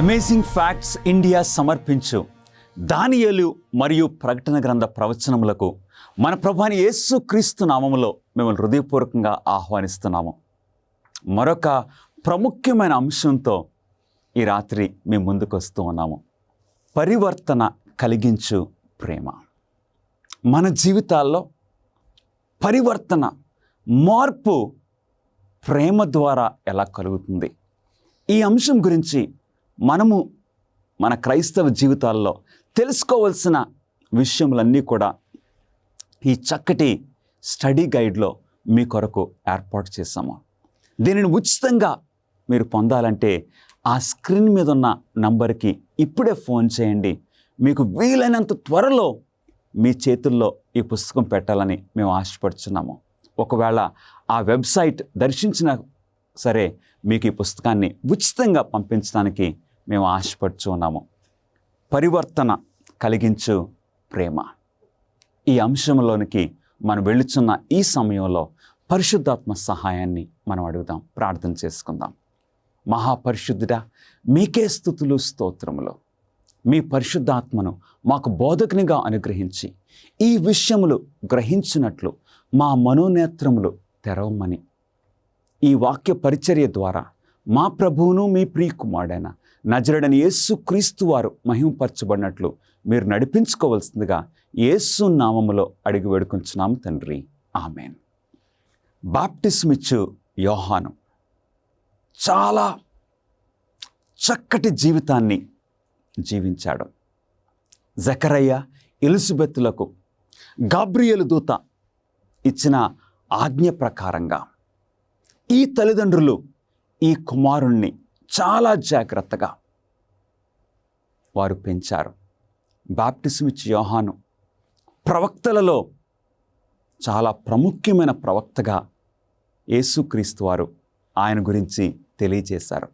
Amazing facts India సమర్పించు దానియేలు మరియు ప్రకటన గ్రంథ ప్రవచనములకు మన ప్రభువైన యేసు క్రీస్తు నామములో మిమ్మల్ని హృదయపూర్వకంగా ఆహ్వానిస్తున్నాము. మరొక ప్రాముఖ్యమైన అంశంతో ఈ రాత్రి మీ ముందుకు వస్తూ ఉన్నాము. పరివర్తన కలిగించు ప్రేమ. మన జీవితాల్లో పరివర్తన, మార్పు ప్రేమ ద్వారా ఎలా కలుగుతుంది? ఈ అంశం గురించి మనము మన క్రైస్తవ జీవితాల్లో తెలుసుకోవాల్సిన విషయములన్నీ కూడా ఈ చక్కటి స్టడీ గైడ్లో మీ కొరకు ఏర్పాటు చేశాము. దీనిని ఉచితంగా మీరు పొందాలంటే ఆ స్క్రీన్ మీద ఉన్న నంబర్కి ఇప్పుడే ఫోన్ చేయండి. మీకు వీలైనంత త్వరలో మీ చేతుల్లో ఈ పుస్తకం పెట్టాలని మేము ఆశపడుతున్నాము. ఒకవేళ ఆ వెబ్సైట్ దర్శించినా సరే మీకు ఈ పుస్తకాన్ని ఉచితంగా పంపించడానికి మేము ఆశపడుచు ఉన్నాము. పరివర్తన కలిగించు ప్రేమ. ఈ అంశంలోనికి మనం వెళ్ళుచున్న ఈ సమయంలో పరిశుద్ధాత్మ సహాయాన్ని మనం అడుగుదాం, ప్రార్థన చేసుకుందాం. మహాపరిశుద్ధుడా, మీకే స్తుతులు స్తోత్రములు. మీ పరిశుద్ధాత్మను మాకు బోధకునిగా అనుగ్రహించి ఈ విషయములు గ్రహించినట్లు మా మనోనేత్రములు తెరవమని ఈ వాక్య పరిచర్య ద్వారా మా ప్రభువును మీ ప్రియకుమారుడైన నజరేయుడైన యేసు క్రీస్తు వారు మహిమపరచబడినట్లు మీరు నడిపించుకోవాల్సిందిగా యేసు నామములో అడిగి వేడుకొంచున్నాము తండ్రి, ఆమేన్. బాప్టిస్మిచ్చు యోహాను చాలా చక్కటి జీవితాన్ని జీవించాడు. జకరయ్య, ఎలిజబెతులకు గాబ్రియేలు దూత ఇచ్చిన ఆజ్ఞ ప్రకారంగా ఈ తల్లిదండ్రులు ఈ కుమారుణ్ణి చాలా జాగ్రత్తగా వారు పెంచారు. బాప్టిస్మిచ్చు యోహాను ప్రవక్తలలో చాలా ప్రాముఖ్యమైన ప్రవక్తగా యేసుక్రీస్తు వారు ఆయన గురించి తెలియజేశారు.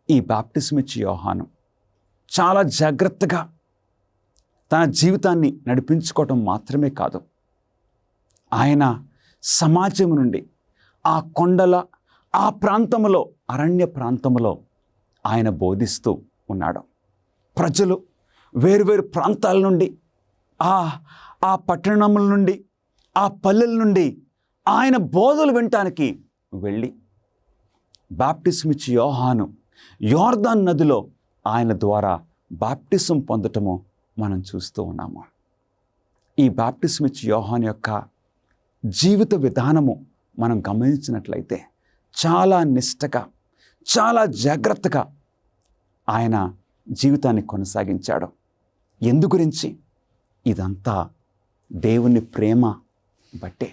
ఈ బాప్టిస్మిచ్చు యోహాను చాలా జాగ్రత్తగా తన జీవితాన్ని నడిపించుకోవటం మాత్రమే కాదు, ఆయన సమాజం నుండి ఆ కొండల ఆ ప్రాంతంలో, అరణ్య ప్రాంతంలో ఆయన బోధిస్తూ ఉన్నాడు. ప్రజలు వేరువేరు ప్రాంతాల నుండి, ఆ పట్టణముల నుండి, ఆ పల్లెల నుండి ఆయన బోధలు వినటానికి వెళ్ళి బాప్టిస్మిచ్చు యోహాను యోర్దాను నదిలో ఆయన ద్వారా బాప్టిజం పొందటము మనం చూస్తూ ఉన్నాము. ఈ బాప్టిస్మిచ్చు యోహాను యొక్క జీవిత విధానము మనం గమనించినట్లయితే చాలా నిష్టగా, చాలా జాగ్రత్తగా ఆయన జీవితాన్ని కొనసాగించాడు. ఎందు గురించి? ఇదంతా దేవుని ప్రేమ బట్టే.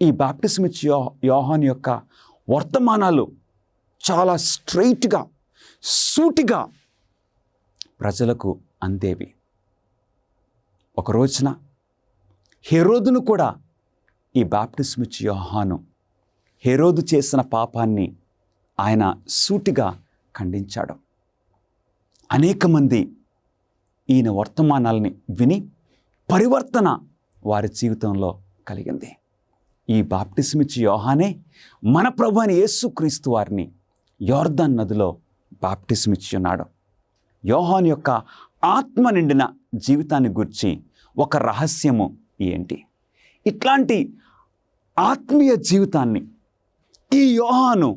ఈ బాప్టిస్మిచ్చు యోహాను యొక్క వర్తమానాలు చాలా స్ట్రైట్గా, సూటిగా ప్రజలకు అందేవి. ఒక రోజున హెరోదును కూడా ఈ బాప్టిస్మిచ్చు యోహాను హెరోదు చేసిన పాపాన్ని ఆయన సూటిగా ఖండించాడు. అనేక మంది ఈయన వర్తమానాలని విని పరివర్తన వారి జీవితంలో కలిగింది. ఈ బాప్టిస్మిచ్చు యోహానే మన ప్రభువైన యేసుక్రీస్తు వారిని యోర్దాను నదిలో బాప్టిస్మిచ్చున్నాడు. యోహాను యొక్క ఆత్మ నిండిన జీవితాన్ని గురించి ఒక రహస్యము ఏంటి? ఇట్లాంటి ఆత్మీయ జీవితాన్ని ఈ యోహాను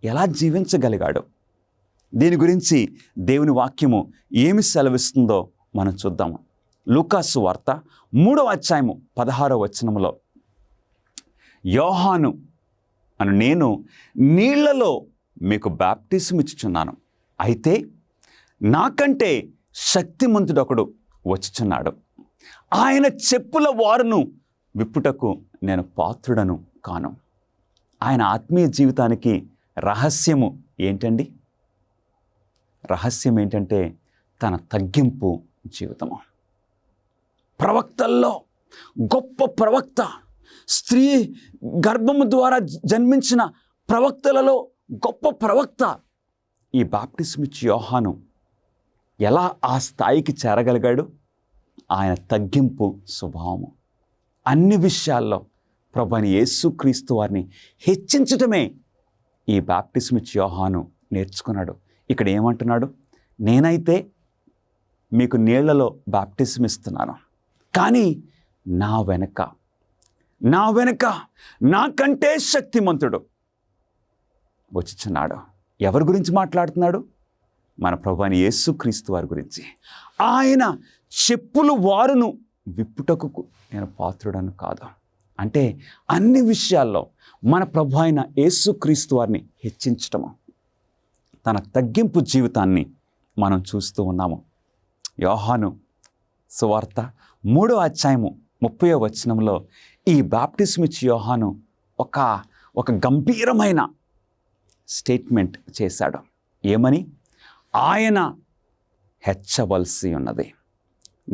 ఎలా జీవించగలిగాడు? దీని గురించి దేవుని వాక్యము ఏమి సెలవిస్తుందో మనం చూద్దాము. లూకాసు వార్త 3వ అధ్యాయము 16వ వచనములో, యోహాను అను నేను నీళ్లలో మీకు బాప్టిజం ఇచ్చుచున్నాను, అయితే నాకంటే శక్తిమంతుడొకడు వచ్చుచున్నాడు, ఆయన చెప్పుల వారును విప్పుటకు నేను పాత్రుడను కాను. ఆయన ఆత్మీయ జీవితానికి రహస్యము ఏంటండి? రహస్యం ఏంటంటే తన తగ్గింపు జీవితము. ప్రవక్తల్లో గొప్ప ప్రవక్త, స్త్రీ గర్భము ద్వారా జన్మించిన ప్రవక్తలలో గొప్ప ప్రవక్త ఈ బాప్టిజం ఇచ్చే యోహాను ఎలా ఆ స్థాయికి చేరగలిగాడు? ఆయన తగ్గింపు స్వభావము. అన్ని విషయాల్లో ప్రభువైన యేసుక్రీస్తు వారిని హెచ్చించటమే ఈ బాప్టిజం ఇచ్చే యోహాను నేర్చుకున్నాడు. ఇక్కడ ఏమంటున్నాడు? నేనైతే మీకు నీళ్లలో బాప్టిజం ఇస్తున్నాను, కానీ నా వెనక నాకంటే శక్తిమంతుడు వచ్చుచున్నాడు. ఎవరి గురించి మాట్లాడుతున్నాడు? మన ప్రభువైన యేసుక్రీస్తు వారి గురించి. ఆయన చెప్పులు వారును విప్పుటకు నేను పాత్రుడను కాదు. అంటే అన్ని విషయాల్లో మన ప్రభు అయిన యేసుక్రీస్తు వారిని హెచ్చించటము, తన తగ్గింపు జీవితాన్ని మనం చూస్తూ ఉన్నాము. యోహాను సువార్త 3వ అధ్యాయము 30వ వచనంలో ఈ బాప్టిజం ఇచ్చే యోహాను ఒక గంభీరమైన స్టేట్మెంట్ చేశాడు. ఏమని? ఆయన హెచ్చవలసి ఉన్నది,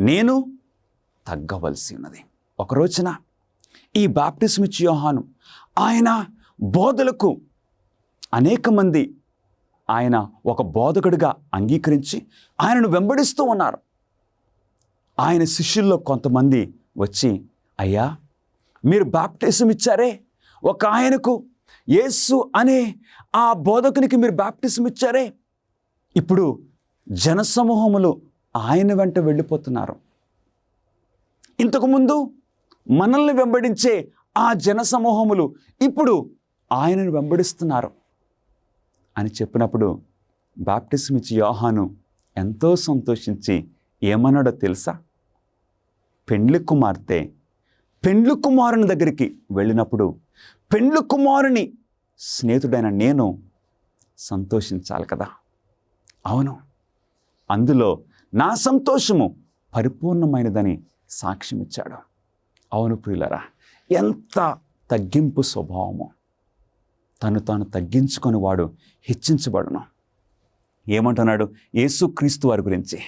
నేను తగ్గవలసి ఉన్నది. ఒక రోజున ఈ బాప్టిజం ఇచ్చే యోహాను ఆయన బోధలకు అనేక మంది ఆయన ఒక బోధకుడిగా అంగీకరించి ఆయనను వెంబడిస్తూ ఉన్నారు. ఆయన శిష్యుల్లో కొంతమంది వచ్చి, అయ్యా మీరు బాప్టిజం ఇచ్చారే, ఒక ఆయనకు యేసు అనే ఆ బోధకునికి మీరు బాప్టిజం ఇచ్చారే, ఇప్పుడు జనసమూహములు ఆయన వెంట వెళ్ళిపోతున్నారు. ఇంతకుముందు మనల్ని వెంబడించే ఆ జనసమూహములు ఇప్పుడు ఆయనను వెంబడిస్తున్నారు అని చెప్పినప్పుడు బాప్టిజం ఇచ్చే యోహాను ఎంతో సంతోషించి ఏమన్నాడో తెలుసా? పెండ్లి కుమారుని దగ్గరికి వెళ్ళినప్పుడు పెండ్లి కుమారుని స్నేహితుడైన నేను సంతోషించాలి కదా. అవును, అందులో నా సంతోషము పరిపూర్ణమైనదని సాక్ష్యం ఇచ్చాడు. అవును ప్రియులరా, ఎంత తగ్గింపు స్వభావము. తాను తగ్గించుకొని వాడు హెచ్చించబడును. ఏమంటున్నాడు యేసుక్రీస్తు వారి గురించి?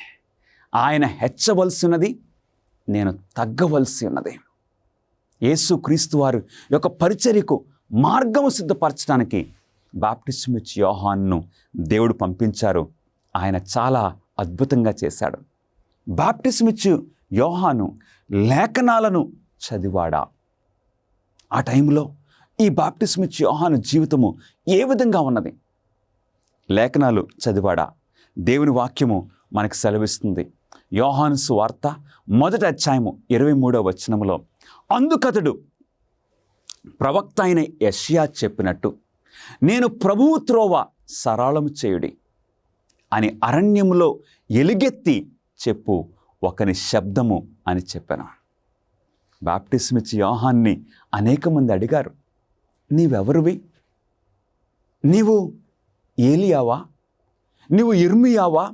ఆయన హెచ్చవలసినది, నేను తగ్గవలసి ఉన్నది. యేసుక్రీస్తు వారు యొక్క పరిచర్యకు మార్గము సిద్ధపరచడానికి బాప్టిజం ఇచ్చే యోహానును దేవుడు పంపించారు. ఆయన చాలా అద్భుతంగా చేశాడు. బాప్టిజం ఇచ్చే యోహాను లేఖనాలను చదివాడా? ఆ టైంలో ఈ బాప్టిజం ఇచ్చే యోహాను జీవితము ఏ విధంగా ఉన్నది? లేఖనాలు చదివాడా? దేవుని వాక్యము మనకు సెలవిస్తుంది. యోహాను సువార్త 1వ అధ్యాయము 23వ వచనములో, అందుకతడు ప్రవక్త అయిన యెషయా చెప్పినట్టు, నేను ప్రభువు త్రోవ సరళము చేయుడి అని అరణ్యములో ఎలుగెత్తి చెప్పు ఒకని శబ్దము అని చెప్పాను. బాప్టిజం ఇచ్చే యోహాన్ని అనేక మంది అడిగారు, నీవెవరివి? నీవు ఏలియావా? నీవు ఇర్మియావా?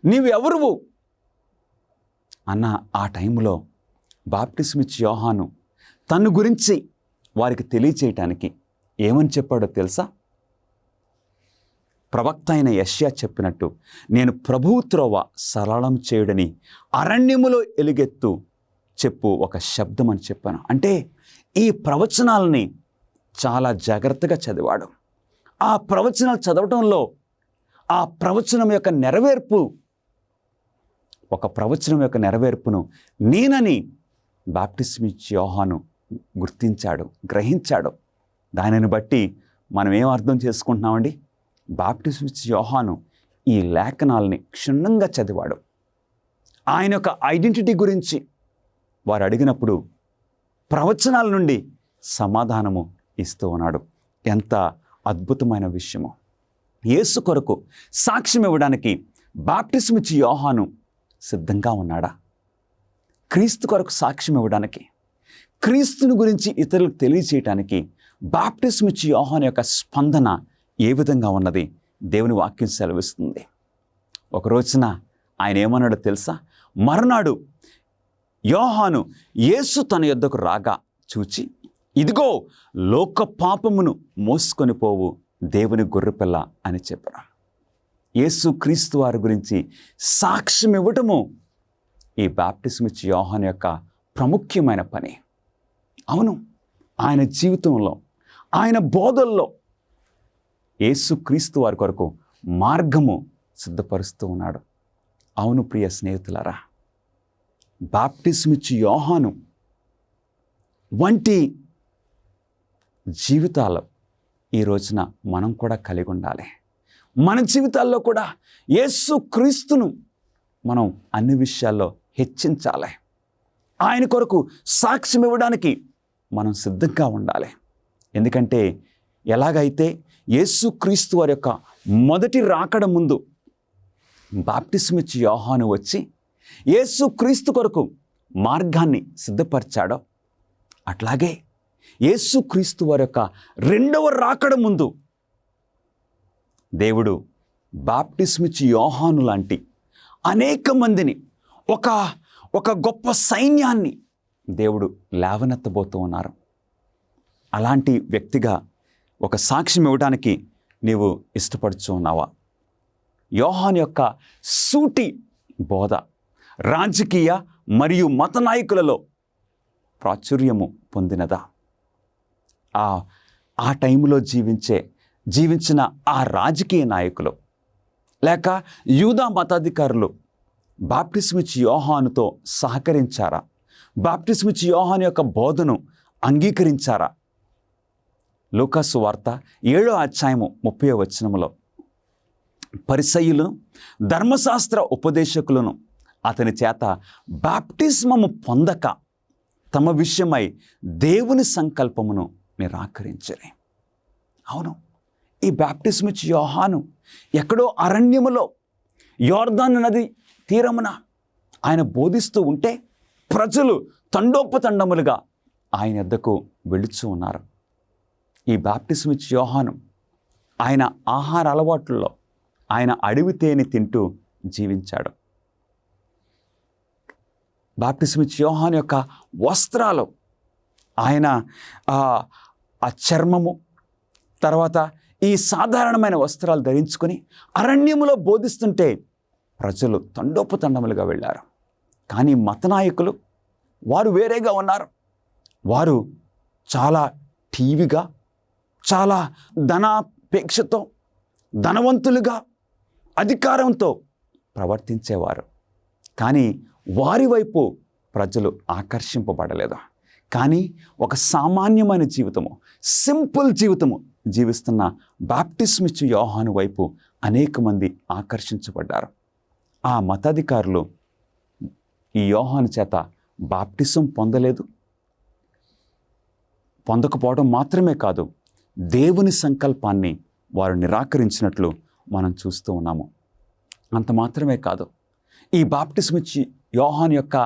నీవెవరువు అన్న ఆ టైంలో బాప్టిజం ఇచ్చే యోహాను తన గురించి వారికి తెలియచేయటానికి ఏమని చెప్పాడో తెలుసా? ప్రవక్త అయిన యెషయా చెప్పినట్టు, నేను ప్రభువు త్రోవ సరళం చేయుడని అరణ్యములో ఎలుగెత్తు చెప్పు ఒక శబ్దం అని చెప్పాను. అంటే ఈ ప్రవచనాలని చాలా జాగ్రత్తగా చదివాడు. ఆ ప్రవచనాలు చదవటంలో ఆ ప్రవచనం యొక్క నెరవేర్పు, ఒక ప్రవచనం యొక్క నెరవేర్పును నేనని బాప్టిజం ఇచ్చే యోహాను గుర్తించాడు, గ్రహించాడు. దానిని బట్టి మనం ఏం అర్థం చేసుకుంటున్నామండి? బాప్టిజం ఇచ్చే యోహాను ఈ లేఖనాలని క్షుణ్ణంగా చదివాడు. ఆయన యొక్క ఐడెంటిటీ గురించి వారు అడిగినప్పుడు ప్రవచనాల నుండి సమాధానము ఇస్తూ ఉన్నాడు. ఎంత అద్భుతమైన విషయము! యేసు కొరకు సాక్ష్యం ఇవ్వడానికి బాప్టిస్మ్ ఇచ్చి యోహాను సిద్ధంగా ఉన్నాడా? క్రీస్తు కొరకు సాక్ష్యం ఇవ్వడానికి, క్రీస్తుని గురించి ఇతరులకు తెలియచేయటానికి బాప్టిస్మ్ ఇచ్చి యోహాను యొక్క స్పందన ఏ విధంగా ఉన్నది దేవుని వాక్యం సెలవిస్తుంది. ఒక రోజున ఆయన ఏమన్నాడో తెలుసా? మరునాడు యోహాను యేసు తన యొద్దకు రాగా చూచి, ఇదిగో లోక పాపమును మోసుకొని పోవు దేవుని గొర్రెపిల్ల అని చెప్పారు. యేసు క్రీస్తు వారి గురించి సాక్ష్యం ఇవ్వటము ఈ బాప్టిస్మ్ ఇచ్చి యోహాను యొక్క ప్రాముఖ్యమైన పని. అవును, ఆయన జీవితంలో, ఆయన బోధల్లో యేసు క్రీస్తు వారి కొరకు మార్గము సిద్ధపరుస్తూ ఉన్నాడు. అవును ప్రియ స్నేహితులారా, బాప్టిస్మ్ ఇచ్చి యోహాను వంటి జీవితాలు ఈ రోజున మనం కూడా కలిగి ఉండాలి. మన జీవితాల్లో కూడా యేసు క్రీస్తును మనం అన్ని విషయాల్లో హెచ్చించాలి. ఆయన కొరకు సాక్ష్యం ఇవ్వడానికి మనం సిద్ధంగా ఉండాలి. ఎందుకంటే ఎలాగైతే యేసు క్రీస్తు వారి యొక్క మొదటి రాకడ ముందు బాప్టిస్మ్ ఇచ్చి యోహాను వచ్చి యేసు క్రీస్తు కొరకు మార్గాన్ని సిద్ధపరిచాడో, అట్లాగే యేసు క్రీస్తు వారి యొక్క రెండవ రాకడ ముందు దేవుడు బాప్టిస్మ్ ఇచ్చి యోహాను లాంటి అనేక మందిని, ఒక గొప్ప సైన్యాన్ని దేవుడు లేవనెత్తబోతూ ఉన్నారు. అలాంటి వ్యక్తిగా ఒక సాక్ష్యం ఇవ్వడానికి నీవు ఇష్టపడుతూ ఉన్నావా? యోహాను యొక్క సూటి బోధ రాజకీయ మరియు మత నాయకులలో ప్రాచుర్యము పొందినదా? ఆ టైంలో జీవించిన ఆ రాజకీయ నాయకులు లేక యూదా మతాధికారులు బాప్టిస్మ్ ఇచ్చి యోహానుతో సహకరించారా? బాప్టిస్మ్ ఇచ్చి యోహాను యొక్క బోధను అంగీకరించారా? లూకాసు వార్త 7వ అధ్యాయము 30వ వచనములో పరిసయ్యులను ధర్మశాస్త్ర ఉపదేశకులను అతని చేత బాప్టిస్మము పొందక తమ విషయమై దేవుని సంకల్పమును నిరాకరించని. అవును, ఈ బాప్టిస్మ్ ఇచ్చి యోహాను ఎక్కడో అరణ్యములో యోర్దాను నది తీరమున ఆయన బోధిస్తూ ఉంటే ప్రజలు తండోపతండములుగా ఆయన వద్దకు వెళుచూ ఉన్నారు. ఈ బాప్టిస్మ్ ఇచ్చి యోహాను ఆయన ఆహార అలవాట్లలో ఆయన అడవి తేనె తింటూ జీవించాడు. బాప్టిస్మ్ ఇచ్చి యోహాను యొక్క వస్త్రాలు, ఆయన ఆ చర్మము, తర్వాత ఈ సాధారణమైన వస్త్రాలు ధరించుకొని అరణ్యములో బోధిస్తుంటే ప్రజలు తండోపతండములుగా వెళ్ళారు. కానీ మత నాయకులు వారు వేరేగా ఉన్నారు. వారు చాలా టీవీగా, చాలా ధనాపేక్షతో, ధనవంతులుగా, అధికారంతో ప్రవర్తించేవారు. కానీ వారి వైపు ప్రజలు ఆకర్షింపబడలేదు. కానీ ఒక సామాన్యమైన జీవితము, సింపుల్ జీవితము జీవిస్తున్న బాప్టిస్మ్ ఇచ్చి యోహాను వైపు అనేక మంది ఆకర్షించబడ్డారు. ఆ మతాధికారులు ఈ యోహాను చేత బాప్టిజం పొందకపోవడం మాత్రమే కాదు, దేవుని సంకల్పాన్ని వారు నిరాకరించినట్లు మనం చూస్తూ ఉన్నాము. అంత మాత్రమే కాదు, ఈ బాప్టిజం ఇచ్చి యోహాను యొక్క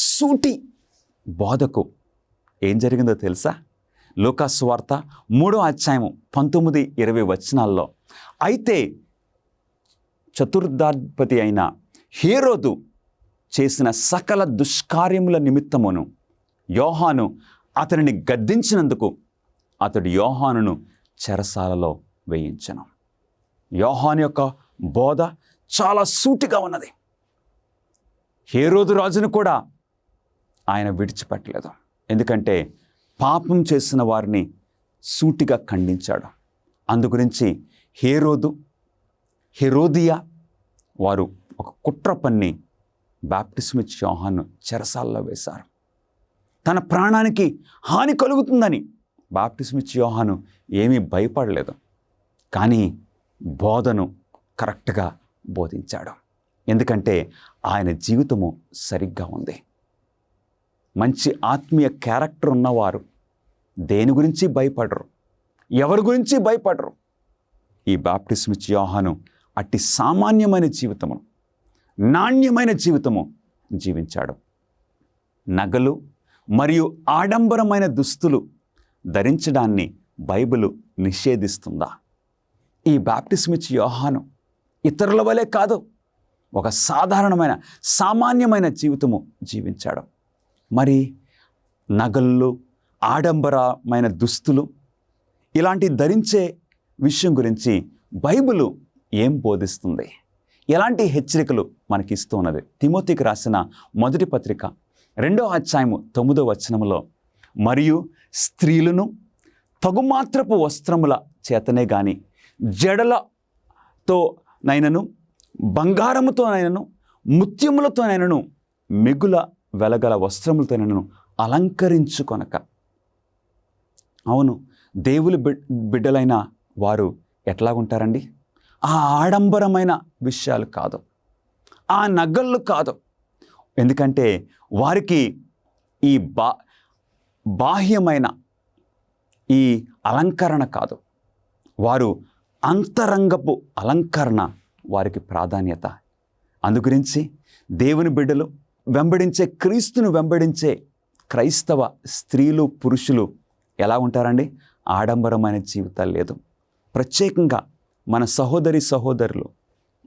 సూటి బోధకు ఏం జరిగిందో తెలుసా? లూకాసు వార్త 3వ అధ్యాయము 19-20 వచనాల్లో, అయితే చతుర్థాధిపతి అయిన హేరోదు చేసిన సకల దుష్కార్యముల నిమిత్తమును యోహాను అతనిని గద్దించినందుకు అతడు యోహానును చెరసాలలో వేయించెను. యోహాను యొక్క బోధ చాలా సూటిగా ఉన్నది. హేరోదు రాజును కూడా ఆయన విడిచిపెట్టలేదు. ఎందుకంటే పాపం చేసిన వారిని సూటిగా ఖండించాడు. అందుగురించి హెరోదియా వారు ఒక కుట్ర పన్ని బాప్టిస్మ్ ఇచ్చి యోహాను చెరసాలలో వేశారు. తన ప్రాణానికి హాని కలుగుతుందని బాప్టిస్మ్ ఇచ్చి యోహాను ఏమీ భయపడలేదు. కానీ బోధను కరెక్ట్గా బోధించాడు. ఎందుకంటే ఆయన జీవితము సరిగ్గా ఉంది. మంచి ఆత్మీయ క్యారెక్టర్ ఉన్నవారు దేని గురించి భయపడరు, ఎవరి గురించి భయపడరు. ఈ బాప్టిస్మిచ్చి యోహాను అట్టి సామాన్యమైన జీవితము, నాణ్యమైన జీవితము జీవించాడు. నగలు మరియు ఆడంబరమైన దుస్తులు ధరించడాన్ని బైబిలు నిషేధిస్తుందా? ఈ బాప్టిస్మిచ్చి యోహాను ఇతరుల వలె కాదు, ఒక సామాన్యమైన జీవితము జీవించాడు. మరి నగళ్ళు, ఆడంబరమైన దుస్తులు ఇలాంటి ధరించే విషయం గురించి బైబిలు ఏం బోధిస్తుంది? ఎలాంటి హెచ్చరికలు మనకి ఇస్తూ ఉన్నది? తిమోతికి రాసిన మొదటి పత్రిక 2వ అధ్యాయము 9వ వచనములో, మరియు స్త్రీలను తగుమాత్రపు వస్త్రముల చేతనే గాని జడలతోనైనను బంగారముతోనైనను ముత్యములతోనైనను మిగుల వెలగల వస్త్రములతోనైనను అలంకరించుకొనక. అవును, దేవుని బిడ్డలైన వారు ఎట్లాగుంటారండి? ఆ ఆడంబరమైన విషయాలు కాదు, ఆ నగళ్ళు కాదు. ఎందుకంటే వారికి ఈ బాహ్యమైన ఈ అలంకరణ కాదు, వారు అంతరంగపు అలంకరణ వారికి ప్రాధాన్యత. అందుగురించి దేవుని బిడ్డలు వెంబడించే, క్రీస్తును వెంబడించే క్రైస్తవ స్త్రీలు, పురుషులు ఎలా ఉంటారండి? ఆడంబరమైన జీవితాలు లేదు. ప్రత్యేకంగా మన సహోదరులు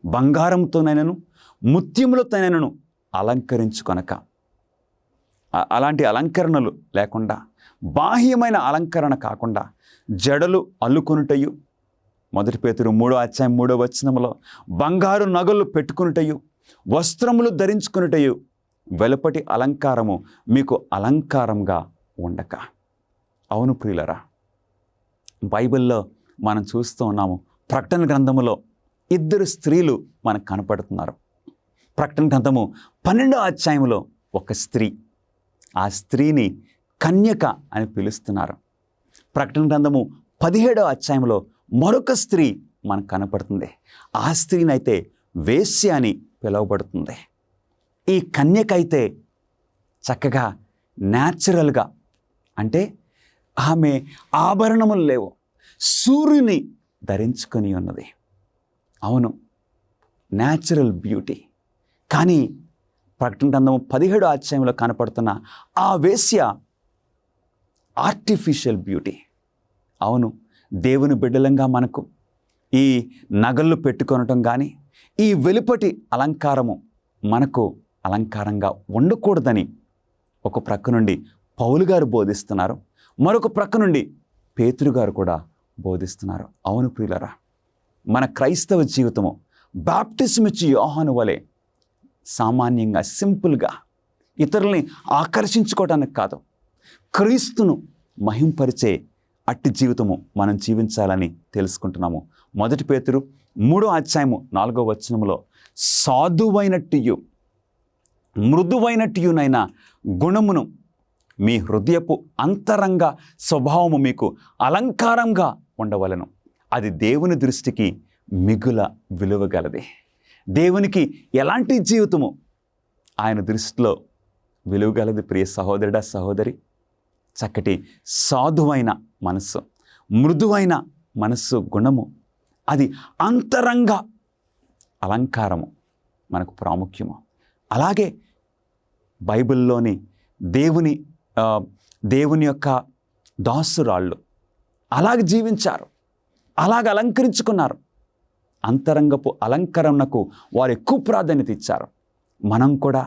బంగారంతోనైనను ముత్యములతోనైనను అలంకరించుకొనక, అలాంటి అలంకరణలు లేకుండా, బాహ్యమైన అలంకరణ కాకుండా జడలు అల్లుకొనుటయు, 1 పేతురు 3వ అధ్యాయం 3వ వచనములో బంగారు నగలు పెట్టుకొనుటయు, వస్త్రములు ధరించుకొనుటయు, వెలుపటి అలంకారము మీకు అలంకారంగా ఉండక. అవును ప్రియులరా, బైబిల్లో మనం చూస్తూ ఉన్నాము. ప్రకటన గ్రంథములో 2 స్త్రీలు మనకు కనపడుతున్నారు. ప్రకటన గ్రంథము 12వ అధ్యాయంలో ఒక స్త్రీ, ఆ స్త్రీని కన్యక అని పిలుస్తున్నారు. ప్రకటన గ్రంథము 17వ అధ్యాయంలో మరొక స్త్రీ మనకు కనపడుతుంది. ఆ స్త్రీనైతే వేశ్య అని పిలువబడుతుంది. ఈ కన్యక అయితే చక్కగా న్యాచురల్గా, అంటే ఆమె ఆభరణములు లేవు, సూర్యుని ధరించుకొని ఉన్నది. అవును, న్యాచురల్ బ్యూటీ. కానీ ప్రకటన గ్రంథము 17వ అధ్యాయంలో కనపడుతున్న ఆ వేశ్య ఆర్టిఫిషియల్ బ్యూటీ. అవును, దేవుని బిడ్డలంగా మనకు ఈ నగళ్ళు పెట్టుకొనటం కానీ, ఈ వెలుపటి అలంకారము మనకు అలంకారంగా ఉండకూడదని ఒక ప్రక్క నుండి పౌలు గారు బోధిస్తున్నారు, మరొక ప్రక్క నుండి పేతురు గారు కూడా బోధిస్తున్నారు. అవును ప్రియులరా, మన క్రైస్తవ జీవితము బాప్టిస్మిచ్చి యోహాను వలె సామాన్యంగా, సింపుల్గా, ఇతరుల్ని ఆకర్షించుకోవడానికి కాదు, క్రీస్తును మహింపరిచే అట్టి జీవితము మనం జీవించాలని తెలుసుకుంటున్నాము. 1 పేతురు 3వ అధ్యాయము 4వ వచనములో, సాధువైనట్టు మృదువైనట్టునైన గుణమును మీ హృదయపు అంతరంగ స్వభావము మీకు అలంకారంగా ఉండవలెను, అది దేవుని దృష్టికి మిగుల విలువగలది. దేవునికి ఎలాంటి జీవితము ఆయన దృష్టిలో విలువగలది? ప్రియ సహోదరుడా, సహోదరి, చక్కటి సాధువైన మనస్సు, మృదువైన మనస్సు గుణము, అది అంతరంగ అలంకారము మనకు ప్రాముఖ్యము. అలాగే బైబిల్లోని దేవుని యొక్క దాసురాళ్ళు అలాగ జీవించారు, అలాగ అలంకరించుకున్నారు. అంతరంగపు అలంకరణకు వారు ఎక్కువ ప్రాధాన్యత ఇచ్చారు. మనం కూడా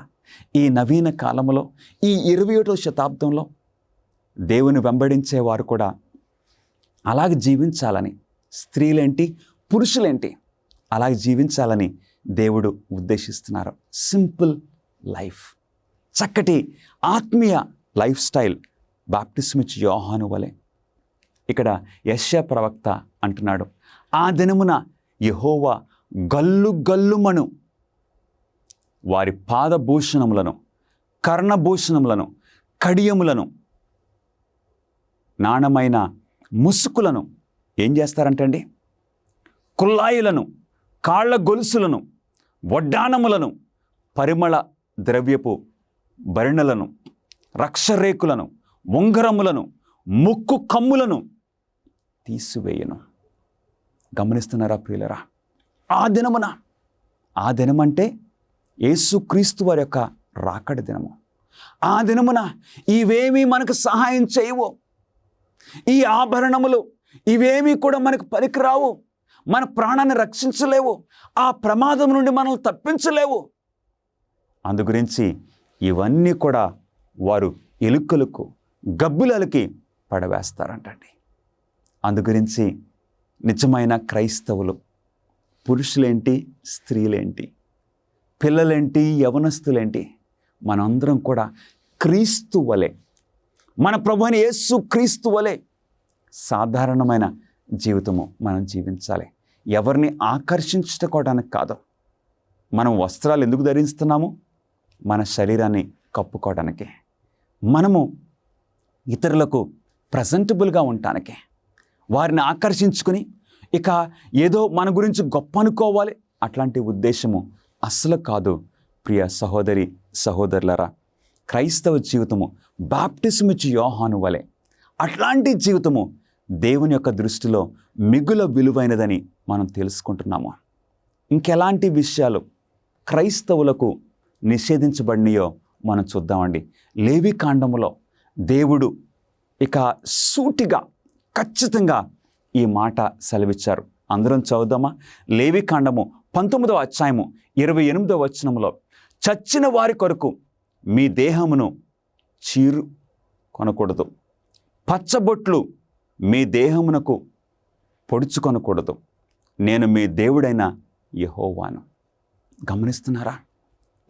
ఈ నవీన కాలంలో, ఈ 21వ శతాబ్దంలో దేవుని వెంబడించేవారు కూడా అలాగే జీవించాలని, స్త్రీలేంటి పురుషులేంటి అలాగే జీవించాలని దేవుడు ఉద్దేశిస్తున్నారు. సింపుల్ లైఫ్, చక్కటి ఆత్మీయ లైఫ్ స్టైల్ బాప్టిస్మిచ్చి యోహాను వలె. ఇక్కడ యెషయా ప్రవక్త అంటున్నాడు, ఆ దినమున యెహోవా గల్లుమను వారి పాదభూషణములను, కర్ణభూషణములను, కడియములను, నాణమైన ముసుకులను ఏం చేస్తారంటండి? కుల్లాయిలను, కాళ్ళ గొలుసులను, వడ్డానములను, పరిమళ ద్రవ్యపు భరిణలను, రక్షరేకులను, ఉంగరములను, ముక్కు కమ్ములను తీసివేయను. గమనిస్తున్నారా ప్రియులరా? ఆ దినమంటే యేసుక్రీస్తు వారి యొక్క రాకడ దినము. ఆ దినమున ఇవేమీ మనకు సహాయం చేయవు. ఈ ఆభరణములు ఇవేమీ కూడా మనకు పనికిరావు. మన ప్రాణాన్ని రక్షించలేవు. ఆ ప్రమాదం నుండి మనల్ని తప్పించలేవు. అందుగురించి ఇవన్నీ కూడా వారు ఎలుకలకు గబ్బులకి పడవేస్తారంటండి. అందుగురించి నిజమైన క్రైస్తవులు, పురుషులేంటి, స్త్రీలేంటి, పిల్లలేంటి, యవనస్తులేంటి, మనందరం కూడా క్రీస్తు వలె, మన ప్రభువైన యేసు క్రీస్తు వలె సాధారణమైన జీవితము మనం జీవించాలి. ఎవరిని ఆకర్షించుకోవడానికి కాదు. మనం వస్త్రాలు ఎందుకు ధరిస్తున్నాము? మన శరీరాన్ని కప్పుకోవడానికి, మనము ఇతరులకు ప్రజెంటబుల్గా ఉండటానికి, వారిని ఆకర్షించుకుని ఇక ఏదో మన గురించి గొప్ప అనుకోవాలి అట్లాంటి ఉద్దేశము అస్సలు కాదు. ప్రియ సహోదరి సహోదరులరా, క్రైస్తవ జీవితము బాప్టిజం ఇచ్చి యోహాను వలె అట్లాంటి జీవితము దేవుని యొక్క దృష్టిలో మిగుల విలువైనదని మనం తెలుసుకుంటున్నాము. ఇంకెలాంటి విషయాలు క్రైస్తవులకు నిషేధించబడినాయో మనం చూద్దామండి. లేవికాండములో దేవుడు ఇక సూటిగా ఖచ్చితంగా ఈ మాట సెలవిచ్చారు. అందరం చదువుదామా? లేవికాండము 19వ అధ్యాయము 28వ వచనంలో, చచ్చిన వారి కొరకు మీ దేహమును చీరు కొనకూడదు, పచ్చబొట్లు మీ దేహమునకు పొడుచుకొనకూడదు, నేను మీ దేవుడైన యెహోవాను. గమనిస్తున్నారా?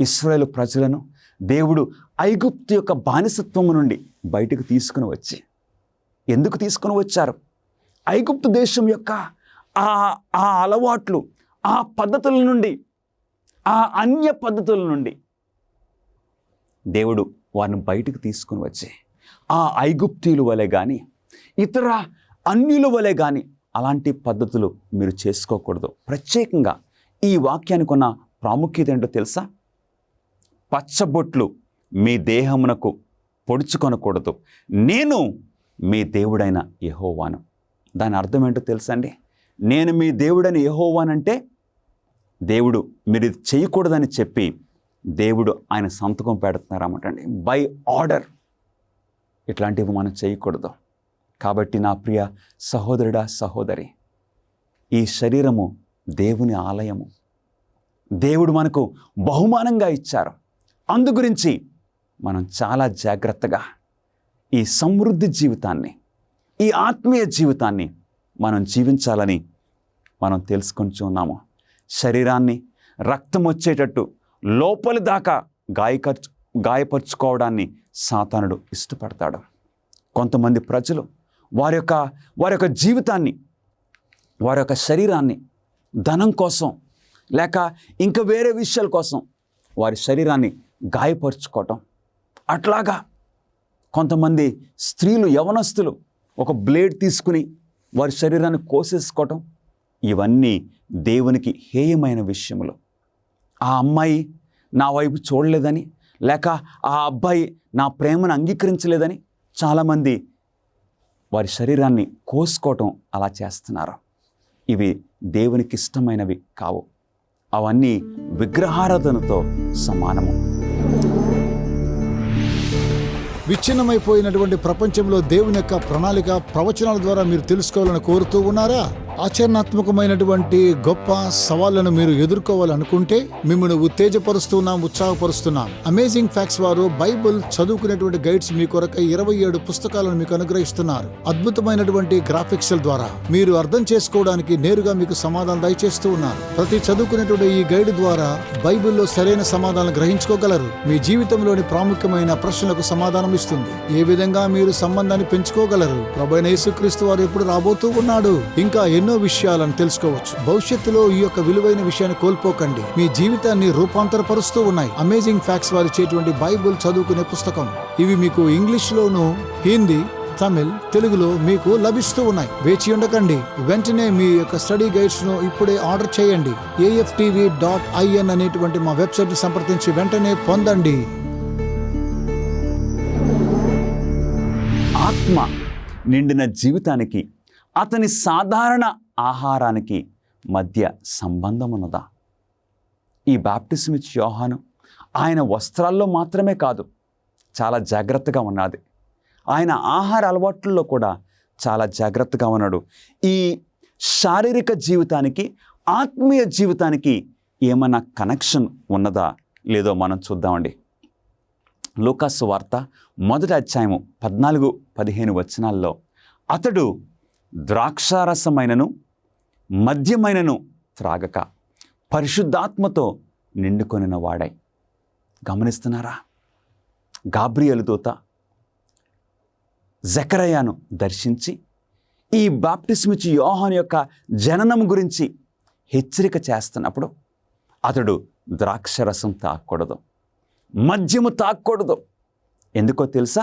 ఇశ్రాయేలు ప్రజలను దేవుడు ఐగుప్తు యొక్క బానిసత్వము నుండి బయటకు తీసుకుని వచ్చి, ఎందుకు తీసుకుని వచ్చారు? ఐగుప్తు దేశం యొక్క ఆ అలవాట్లు, ఆ పద్ధతుల నుండి, ఆ అన్య పద్ధతుల నుండి దేవుడు వారిని బయటకు తీసుకుని వచ్చి, ఆ ఐగుప్తీయుల వలె కానీ ఇతర అన్యుల వలె కానీ అలాంటి పద్ధతులు మీరు చేసుకోకూడదు. ప్రత్యేకంగా ఈ వాక్యానికి ఉన్న ప్రాముఖ్యత ఏంటో తెలుసా? పచ్చబొట్లు మీ దేహమునకు పొడుచుకొనకూడదు, నేను మీ దేవుడైన యెహోవాను. దాని అర్థం ఏంటో తెలుసా అండి? నేను మీ దేవుడైన యెహోవానంటే దేవుడు మీరు ఇది చేయకూడదని చెప్పి దేవుడు ఆయన సంతకం పెడుతున్నారన్నమాటండి. బై ఆర్డర్ ఇట్లాంటివి మనం చేయకూడదు. కాబట్టి నా ప్రియ సహోదరుడా సహోదరి, ఈ శరీరము దేవుని ఆలయము, దేవుడు మనకు బహుమానంగా ఇచ్చారు. అందు గురించి మనం చాలా జాగ్రత్తగా ఈ సమృద్ధి జీవితాన్ని, ఈ ఆత్మీయ జీవితాన్ని మనం జీవించాలని మనం తెలుసుకొని ఉన్నాము. శరీరాన్ని రక్తం వచ్చేటట్టు లోపలి దాకా గాయపరుచుకోవడాన్ని సాతానుడు ఇష్టపడతాడు. కొంతమంది ప్రజలు వారి యొక్క జీవితాన్ని, వారి యొక్క శరీరాన్ని ధనం కోసం లేక ఇంకా వేరే విషయాల కోసం వారి శరీరాన్ని గాయపరుచుకోవటం, అట్లాగా కొంతమంది స్త్రీలు, యవనస్తులు ఒక బ్లేడ్ తీసుకుని వారి శరీరాన్ని కోసేసుకోవటం, ఇవన్నీ దేవునికి హేయమైన విషయములు. ఆ అమ్మాయి నా వైపు చూడలేదని లేక ఆ అబ్బాయి నా ప్రేమను అంగీకరించలేదని చాలామంది వారి శరీరాన్ని కోసుకోవటం అలా చేస్తున్నారు. ఇవి దేవునికి ఇష్టమైనవి కావు. అవన్నీ విగ్రహారాధనతో సమానము. విచ్ఛిన్నమైపోయినటువంటి ప్రపంచంలో దేవుని యొక్క ప్రణాళిక ప్రవచనాల ద్వారా మీరు తెలుసుకోవాలని కోరుతూ ఉన్నారా? ఆచరణాత్మకమైనటువంటి గొప్ప సవాళ్లను మీరు ఎదుర్కోవాలనుకుంటే మిమ్మల్ని ఉత్తేజపరుస్తున్నాం, ఉత్సాహపరుస్తున్నాం. అమేజింగ్ ఫ్యాక్ట్స్ వారు బైబిల్ చదువుకునేటువంటి గైడ్స్ మీ కొరకై 27 పుస్తకాలను మీకు అనుగ్రహిస్తున్నారు. అద్భుతమైనటువంటి గ్రాఫిక్స్ ద్వారా మీరు అర్థం చేసుకోవడానికి నేరుగా మీకు సమాధానం దయచేస్తూ ఉన్నారు. ప్రతి చదువుకునేటువంటి ఈ గైడ్ ద్వారా బైబిల్లో సరైన సమాధానం గ్రహించుకోగలరు. మీ జీవితంలోని ప్రాముఖ్యమైన ప్రశ్నలకు సమాధానం ఇస్తుంది. ఏ విధంగా మీరు సంబంధాన్ని పెంచుకోగలరు, ప్రభువైన యేసుక్రీస్తు వారు ఎప్పుడు రాబోతూ ఉన్నాడు, ఇంకా ఎన్నో విషయాలను తెలుసుకోవచ్చు. భవిష్యత్తులో ఈ యొక్క విలువైన విషయాన్ని కోల్పోకండి. మీ జీవితాన్ని రూపాంతరపరుస్తూ ఉన్నాయి అమేజింగ్ ఫ్యాక్ట్స్ వారు ఇచ్చేటువంటి బైబిల్ చదువుకునే పుస్తకం. ఇవి మీకు ఇంగ్లీష్ లోను, హిందీ, తమిళ్, తెలుగులో మీకు లభిస్తూ ఉన్నాయి. వేచి ఉండకండి, వెంటనే మీ యొక్క స్టడీ గైడ్స్ ను ఇప్పుడే ఆర్డర్ చేయండి. AFTV.in అనేటువంటి మా వెబ్సైట్ ని సంప్రదించి వెంటనే పొందండి. ఆత్మ నిండిన జీవితానికి, అతని సాధారణ ఆహారానికి మధ్య సంబంధం ఉన్నదా? ఈ బాప్టిజం ఇచ్చే యోహాను ఆయన వస్త్రాల్లో మాత్రమే కాదు, చాలా జాగ్రత్తగా ఉన్నది. ఆయన ఆహార అలవాట్లలో కూడా చాలా జాగ్రత్తగా ఉన్నాడు. ఈ శారీరక జీవితానికి ఆత్మీయ జీవితానికి ఏమైనా కనెక్షన్ ఉన్నదా లేదో మనం చూద్దామండి. లూకాసు వార్త 1వ అధ్యాయము 14-15 వచనాల్లో, అతడు ద్రాక్షారసమైనను మద్యమైనను త్రాగక పరిశుద్ధాత్మతో నిండుకొనిన వాడై. గమనిస్తున్నారా? గాబ్రియేలు దూత జకరయాను దర్శించి ఈ బాప్టిస్మిచ్చి యోహాను యొక్క జననం గురించి హెచ్చరిక చేస్తున్నప్పుడు అతడు ద్రాక్షరసం తాగకూడదు, మద్యము తాగకూడదు. ఎందుకో తెలుసా?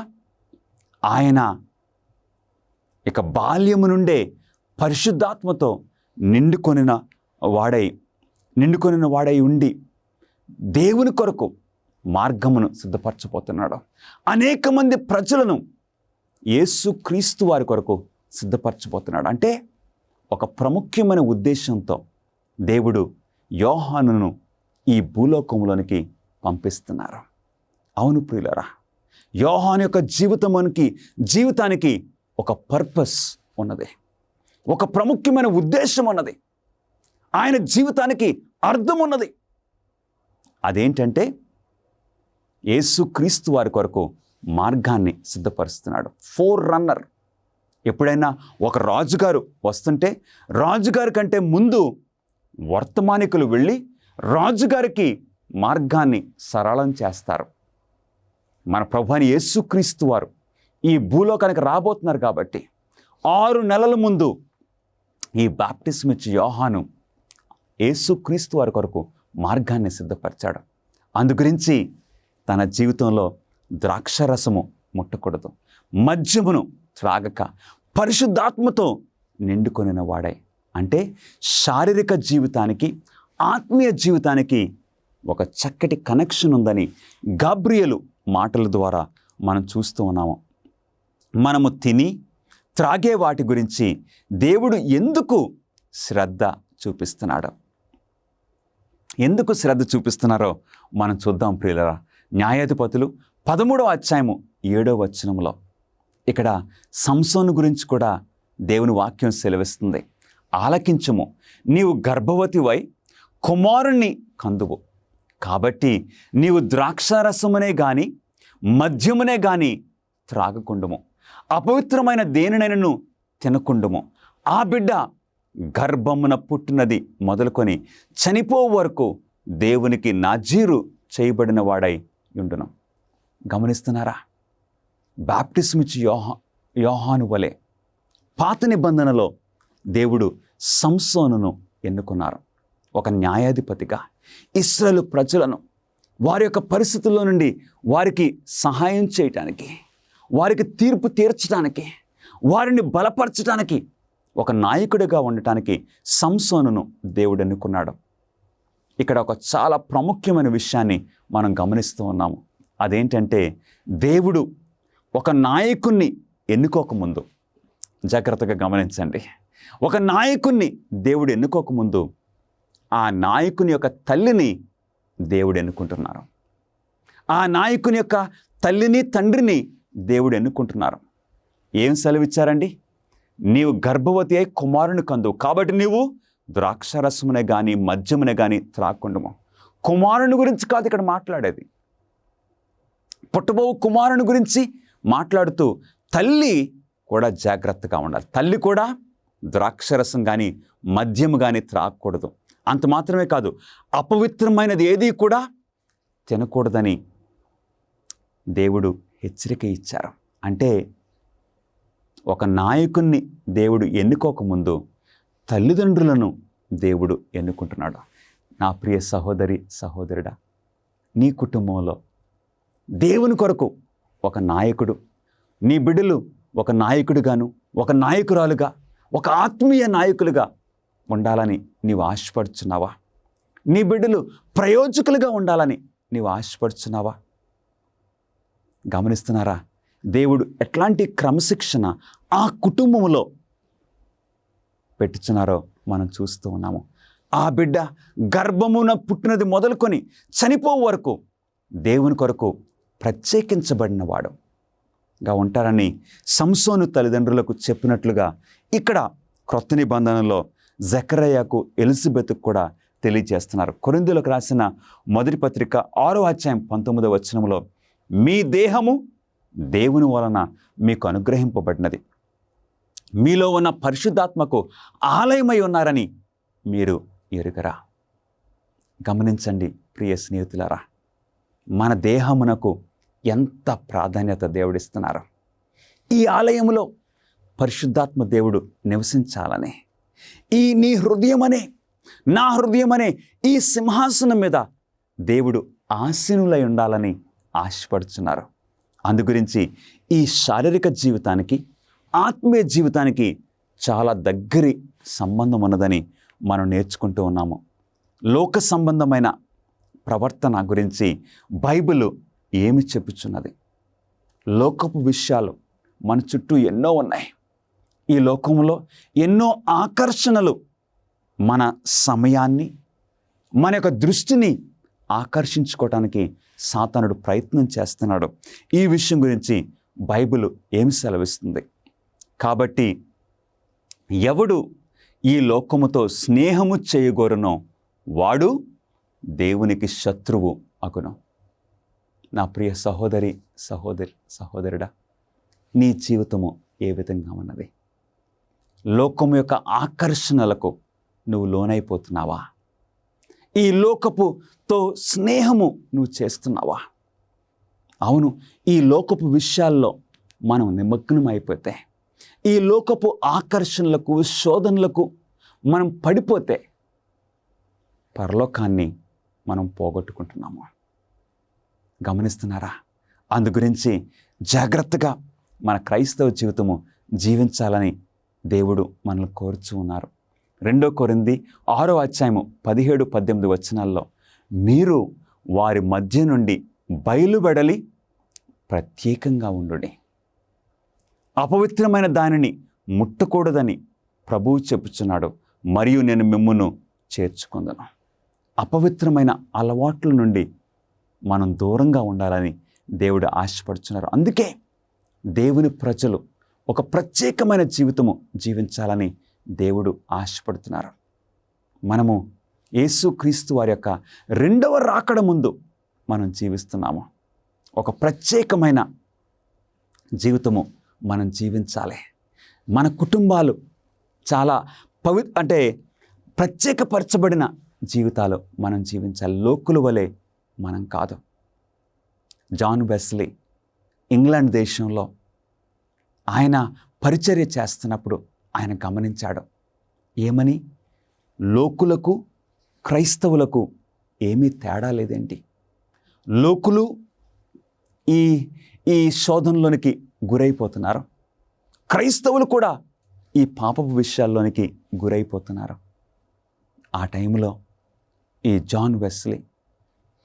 ఆయన ఇక బాల్యము నుండే పరిశుద్ధాత్మతో నిండుకొనిన వాడై ఉండి దేవుని కొరకు మార్గమును సిద్ధపరచబోతున్నాడు. అనేక మంది ప్రజలను యేసుక్రీస్తు వారి కొరకు సిద్ధపరచబోతున్నాడు. అంటే ఒక ప్రాముఖ్యమైన ఉద్దేశంతో దేవుడు యోహానును ఈ భూలోకంలోనికి పంపిస్తున్నారు. అవును ప్రియులారా, యోహాను యొక్క జీవితానికి ఒక పర్పస్ ఉన్నది, ఒక ప్రాముఖ్యమైన ఉద్దేశం ఉన్నది, ఆయన జీవితానికి అర్థం ఉన్నది. అదేంటంటే యేసుక్రీస్తు వారి కొరకు మార్గాన్ని సిద్ధపరుస్తున్నాడు. Four runner. ఎప్పుడైనా ఒక రాజుగారు వస్తుంటే రాజుగారి కంటే ముందు వర్తమానికులు వెళ్ళి రాజుగారికి మార్గాన్ని సరళం చేస్తారు. మన ప్రభువైన యేసుక్రీస్తు వారు ఈ భూలోకానికి రాబోతున్నారు కాబట్టి 6 నెలల ముందు ఈ బాప్టిజం ఇచ్చే యోహాను యేసుక్రీస్తు వారి కొరకు మార్గాన్ని సిద్ధపరిచాడు. అందుగురించి తన జీవితంలో ద్రాక్షరసము ముట్టకూడదు, మద్యమును త్రాగక పరిశుద్ధాత్మతో నిండుకొనిన వాడై. అంటే శారీరక జీవితానికి ఆత్మీయ జీవితానికి ఒక చక్కటి కనెక్షన్ ఉందని గాబ్రియేలు మాటల ద్వారా మనం చూస్తూ ఉన్నాము. మనము తిని త్రాగే వాటి గురించి దేవుడు ఎందుకు శ్రద్ధ చూపిస్తున్నాడో, ఎందుకు శ్రద్ధ చూపిస్తున్నారో మనం చూద్దాం ప్రియులరా. న్యాయాధిపతులు 13వ అధ్యాయము 7వ వచనంలో ఇక్కడ సంసోను గురించి కూడా దేవుని వాక్యం సెలవిస్తుంది. ఆలకించుము, నీవు గర్భవతివై కుమారుణ్ణి కందువు, కాబట్టి నీవు ద్రాక్షారసమునే గాని మద్యమునే గాని త్రాగకుండుము, అపవిత్రమైన దేనినైనను తినకుండుము. ఆ బిడ్డ గర్భమున పుట్టినది మొదలుకొని చనిపో వరకు దేవునికి నాజీరు చేయబడిన వాడై ఉండును. గమనిస్తున్నారా? బాప్టిజం ఇచ్చి యోహాను వలె పాత నిబంధనలో దేవుడు సంసోనును ఎన్నుకున్నారు. ఒక న్యాయాధిపతిగా ఇశ్రాయేలు ప్రజలను వారి యొక్క పరిస్థితుల్లో నుండి వారికి సహాయం చేయటానికి, వారికి తీర్పు తీర్చడానికి, వారిని బలపరచడానికి, ఒక నాయకుడిగా ఉండటానికి సంసోనును దేవుడు ఎన్నుకున్నాడు. ఇక్కడ ఒక చాలా ప్రాముఖ్యమైన విషయాన్ని మనం గమనిస్తూ ఉన్నాము. అదేంటంటే దేవుడు ఒక నాయకుణ్ణి ఎన్నుకోకముందు, జాగ్రత్తగా గమనించండి, ఒక నాయకుణ్ణి దేవుడు ఎన్నుకోకముందు ఆ నాయకుని యొక్క తల్లిని దేవుడు ఎన్నుకుంటున్నారు. ఆ నాయకుని యొక్క తల్లిని తండ్రిని దేవుడు ఎన్నుకుంటున్నారు. ఏం సెలవిచ్చారండి? నీవు గర్భవతి అయి కుమారుని కందువు, కాబట్టి నీవు ద్రాక్షరసమునే కానీ మద్యమునే కానీ త్రాగకుండుము. కుమారుని గురించి కాదు ఇక్కడ మాట్లాడేది, పుట్టబోవు కుమారుని గురించి మాట్లాడుతూ తల్లి కూడా జాగ్రత్తగా ఉండాలి. తల్లి కూడా ద్రాక్షరసం కానీ మద్యము కానీ త్రాగకూడదు. అంత మాత్రమే కాదు, అపవిత్రమైనది ఏది కూడా తినకూడదని దేవుడు హెచ్చరిక ఇచ్చారు. అంటే ఒక నాయకుణ్ణి దేవుడు ఎన్నుకోకముందు తల్లిదండ్రులను దేవుడు ఎన్నుకుంటున్నాడు. నా ప్రియ సహోదరి సహోదరుడా, నీ కుటుంబంలో దేవుని కొరకు ఒక నాయకుడు, నీ బిడ్డలు ఒక నాయకుడిగాను, ఒక నాయకురాలుగా, ఒక ఆత్మీయ నాయకులుగా ఉండాలని నీవు ఆశపడుచున్నావా? నీ బిడ్డలు ప్రయోజకులుగా ఉండాలని నీవు ఆశపడుచున్నావా? గమనిస్తున్నారా? దేవుడు ఎట్లాంటి క్రమశిక్షణ ఆ కుటుంబంలో పెట్టుచున్నారో మనం చూస్తూ ఉన్నాము. ఆ బిడ్డ గర్భమున పుట్టినది మొదలుకొని చనిపో వరకు దేవుని కొరకు ప్రత్యేకించబడినవాడుగా ఉంటారని సంసోను తల్లిదండ్రులకు చెప్పినట్లుగా ఇక్కడ క్రొత్త నిబంధనలో జకర్యాకు ఎలిజబెత్కు కూడా తెలియజేస్తున్నారు. కొరింథీయులకు రాసిన మొదటి పత్రిక 6వ అధ్యాయం 19వ వచనంలో, మీ దేహము దేవుని వలన మీకు అనుగ్రహింపబడినది, మీలో ఉన్న పరిశుద్ధాత్మకు ఆలయమై ఉన్నారని మీరు ఎరుగరా. గమనించండి ప్రియ స్నేహితులారా, మన దేహమునకు ఎంత ప్రాధాన్యత దేవుడిస్తున్నారు. ఈ ఆలయములో పరిశుద్ధాత్మ దేవుడు నివసించాలని, ఈ నీ హృదయమనే నా హృదయమనే ఈ సింహాసనం మీద దేవుడు ఆసీనులై ఉండాలని ఆశపడుతున్నారు. అందుగురించి ఈ శారీరక జీవితానికి ఆత్మీయ జీవితానికి చాలా దగ్గరి సంబంధం ఉన్నదని మనం నేర్చుకుంటూ ఉన్నాము. లోక సంబంధమైన ప్రవర్తన గురించి బైబిల్ ఏమి చెప్పుచున్నది? లోకపు విషయాలు మన చుట్టూ ఎన్నో ఉన్నాయి. ఈ లోకంలో ఎన్నో ఆకర్షణలు మన సమయాన్ని, మన యొక్క దృష్టిని ఆకర్షించుకోవటానికి సాతానుడు ప్రయత్నం చేస్తున్నాడు. ఈ విషయం గురించి బైబిల్ ఏమి సెలవిస్తుంది? కాబట్టి ఎవడు ఈ లోకముతో స్నేహము చేయగోరునో వాడు దేవునికి శత్రువు అగును. నా ప్రియ సహోదరి సహోదరుడా, నీ జీవితము ఏ విధంగా ఉన్నది? లోకము యొక్క ఆకర్షణలకు నువ్వు లోనైపోతున్నావా? ఈ లోకపుతో స్నేహము నువ్వు చేస్తున్నావా? అవును, ఈ లోకపు విషయాల్లో మనం నిమగ్నం అయిపోతే, ఈ లోకపు ఆకర్షణలకు శోధనలకు మనం పడిపోతే పరలోకాన్ని మనం పోగొట్టుకుంటున్నాము. గమనిస్తున్నారా? అందు గురించి జాగ్రత్తగా మన క్రైస్తవ జీవితము జీవించాలని దేవుడు మనల్ని కోరుచూ ఉన్నారు. 2 కొరింథీ 6వ అధ్యాయము 17-18 వచనాల్లో, మీరు వారి మధ్య నుండి బయలువెడలి ప్రత్యేకంగా ఉండుడి, అపవిత్రమైన దానిని ముట్టకూడదని ప్రభువు చెప్పుచున్నాడు, మరియు నేను మిమ్మును చేర్చుకుందును. అపవిత్రమైన అలవాట్ల నుండి మనం దూరంగా ఉండాలని దేవుడు ఆశపడుచున్నారు. అందుకే దేవుని ప్రజలు ఒక ప్రత్యేకమైన జీవితము జీవించాలని దేవుడు ఆశపడుతున్నారు. మనము యేసుక్రీస్తు వారి యొక్క 2వ రాకడ ముందు మనం జీవిస్తున్నాము. ఒక ప్రత్యేకమైన జీవితము మనం జీవించాలి. మన కుటుంబాలు చాలా ప్రత్యేకపరచబడిన జీవితాలు మనం జీవించాలి. లోకుల వలె మనం కాదు. జాన్ వెస్లీ ఇంగ్లాండ్ దేశంలో ఆయన పరిచర్య చేస్తున్నప్పుడు ఆయన గమనించాడు. ఏమని? లోకులకు క్రైస్తవులకు ఏమీ తేడా లేదేంటి? లోకులు ఈ శోధనలోనికి గురైపోతున్నారు, క్రైస్తవులు కూడా ఈ పాపపు విషయాల్లోనికి గురైపోతున్నారు. ఆ టైంలో ఈ జాన్ వెస్లీ,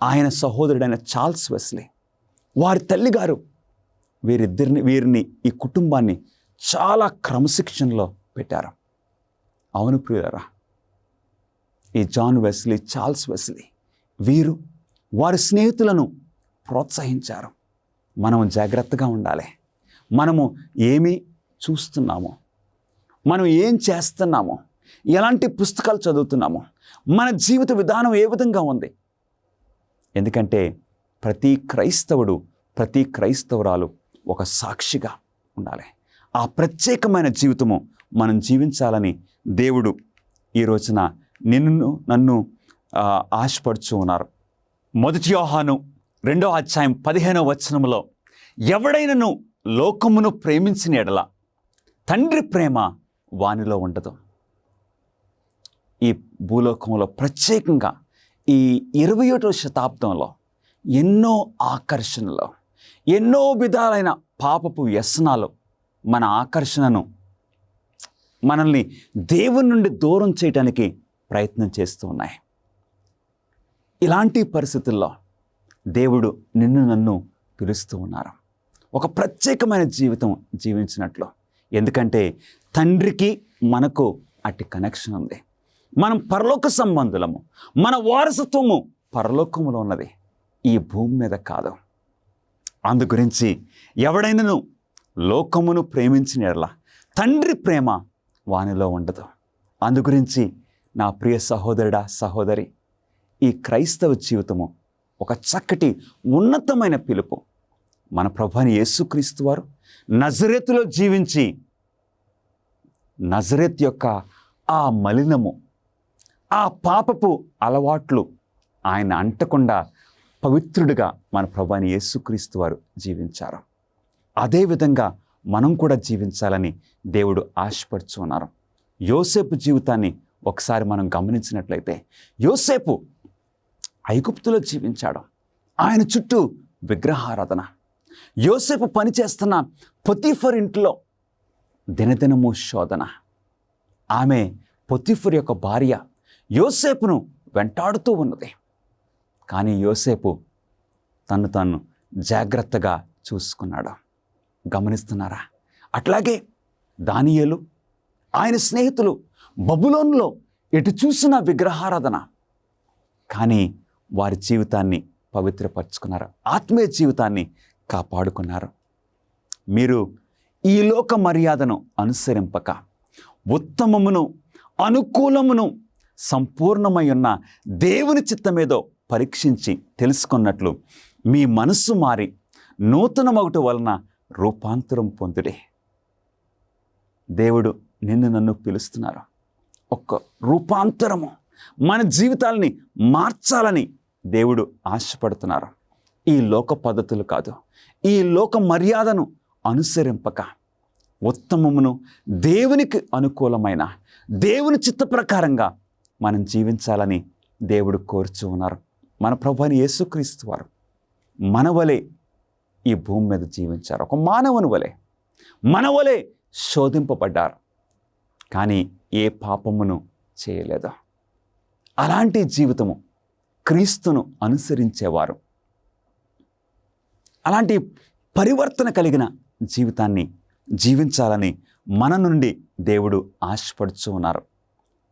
ఆయన సహోదరుడైన చార్ల్స్ వెస్లీ, వారి తల్లిగారు వీరిని ఈ కుటుంబాన్ని చాలా క్రమశిక్షణలో పెట్టారు. అవును ప్రియులారా, ఈ జాన్ వెస్లీ, చార్ల్స్ వెస్లీ వీరు వారి స్నేహితులను ప్రోత్సహించారు. మనం జాగ్రత్తగా ఉండాలి. మనము ఏమి చూస్తున్నామో, మనం ఏం చేస్తున్నామో, ఎలాంటి పుస్తకాలు చదువుతున్నామో, మన జీవిత విధానం ఏ విధంగా ఉంది? ఎందుకంటే ప్రతి క్రైస్తవుడు, ప్రతి క్రైస్తవురాలు ఒక సాక్షిగా ఉండాలి. ఆ ప్రత్యేకమైన జీవితము మనం జీవించాలని దేవుడు ఈ రోజున నన్ను ఆశపడుచు ఉన్నారు. 1 యోహాను 2వ అధ్యాయం 15వ వచనంలో, ఎవడైనను లోకమును ప్రేమించిన ఎడల తండ్రి ప్రేమ వానిలో ఉండదు. ఈ భూలోకంలో ప్రత్యేకంగా ఈ 21వ శతాబ్దంలో ఎన్నో ఆకర్షణలు, ఎన్నో విధాలైన పాపపు వ్యసనాలు మన ఆకర్షణను, మనల్ని దేవుని నుండి దూరం చేయడానికి ప్రయత్నం చేస్తూ ఉన్నాయి. ఇలాంటి పరిస్థితుల్లో దేవుడు నన్ను పిలుస్తూ ఉన్నారు ఒక ప్రత్యేకమైన జీవితం జీవించినట్లు. ఎందుకంటే తండ్రికి మనకు అట్టి కనెక్షన్ ఉంది. మనం పరలోక సంబంధులము. మన వారసత్వము పరలోకములో ఉన్నది, ఈ భూమి మీద కాదు. అందు గురించి ఎవడైనాను లోకమును ప్రేమించిన యెడల తండ్రి ప్రేమ వానిలో ఉండదు. అందు గురించి నా ప్రియ సహోదరుడా, సహోదరి, ఈ క్రైస్తవ జీవితము ఒక చక్కటి ఉన్నతమైన పిలుపు. మన ప్రభువైన యేసుక్రీస్తు వారు నజరేతులో జీవించి నజరేత్ యొక్క ఆ మలినము, ఆ పాపపు అలవాట్లు ఆయన అంటకుండా పవిత్రుడిగా మన ప్రభువైన యేసుక్రీస్తు వారు జీవించారు. అదేవిధంగా మనం కూడా జీవించాలని దేవుడు ఆశపడుచున్నారు. యోసేపు జీవితాన్ని ఒకసారి మనం గమనించినట్లయితే, యోసేపు ఐగుప్తులో జీవించాడు. ఆయన చుట్టూ విగ్రహారాధన. యోసేపు పనిచేస్తున్న పొతీఫర్ ఇంట్లో దినదినము శోధన. ఆమె పొతీఫర్ యొక్క భార్య యోసేపును వెంటాడుతూ ఉన్నది. కానీ యోసేపు తను తాను జాగ్రత్తగా చూసుకున్నాడు. గమనిస్తున్నారా? అట్లాగే దానియేలు, ఆయన స్నేహితులు బబులోనులో ఎటు చూసిన విగ్రహారాధన. కానీ వారి జీవితాన్ని పవిత్రపరుచుకున్నారు, ఆత్మీయ జీవితాన్ని కాపాడుకున్నారు. మీరు ఈ లోక మర్యాదను అనుసరింపక ఉత్తమమును అనుకూలమును సంపూర్ణమై ఉన్న దేవుని చిత్తమేదో పరీక్షించి తెలుసుకున్నట్లు మీ మనస్సు మారి నూతనమగుట వలన రూపాంతరం పొందుడే. దేవుడు నిన్ను నన్ను పిలుస్తున్నారు. ఒక్క రూపాంతరము, మన జీవితాలని మార్చాలని దేవుడు ఆశపడుతున్నారు. ఈ లోక పద్ధతులు కాదు, ఈ లోక మర్యాదను అనుసరింపక ఉత్తమమును దేవునికి అనుకూలమైన దేవుని చిత్త ప్రకారంగా మనం జీవించాలని దేవుడు కోరుచూ ఉన్నారు. మన ప్రభువైన యేసుక్రీస్తు వారు మన వలె ఈ భూమి మీద జీవించారు. ఒక మానవుని వలె మన వలె శోధింపబడ్డారు, కానీ ఏ పాపమును చేయలేదు. అలాంటి జీవితము క్రీస్తును అనుసరించేవారు, అలాంటి పరివర్తన కలిగిన జీవితాన్ని జీవించాలని మన నుండి దేవుడు ఆశపడుచూ ఉన్నారు.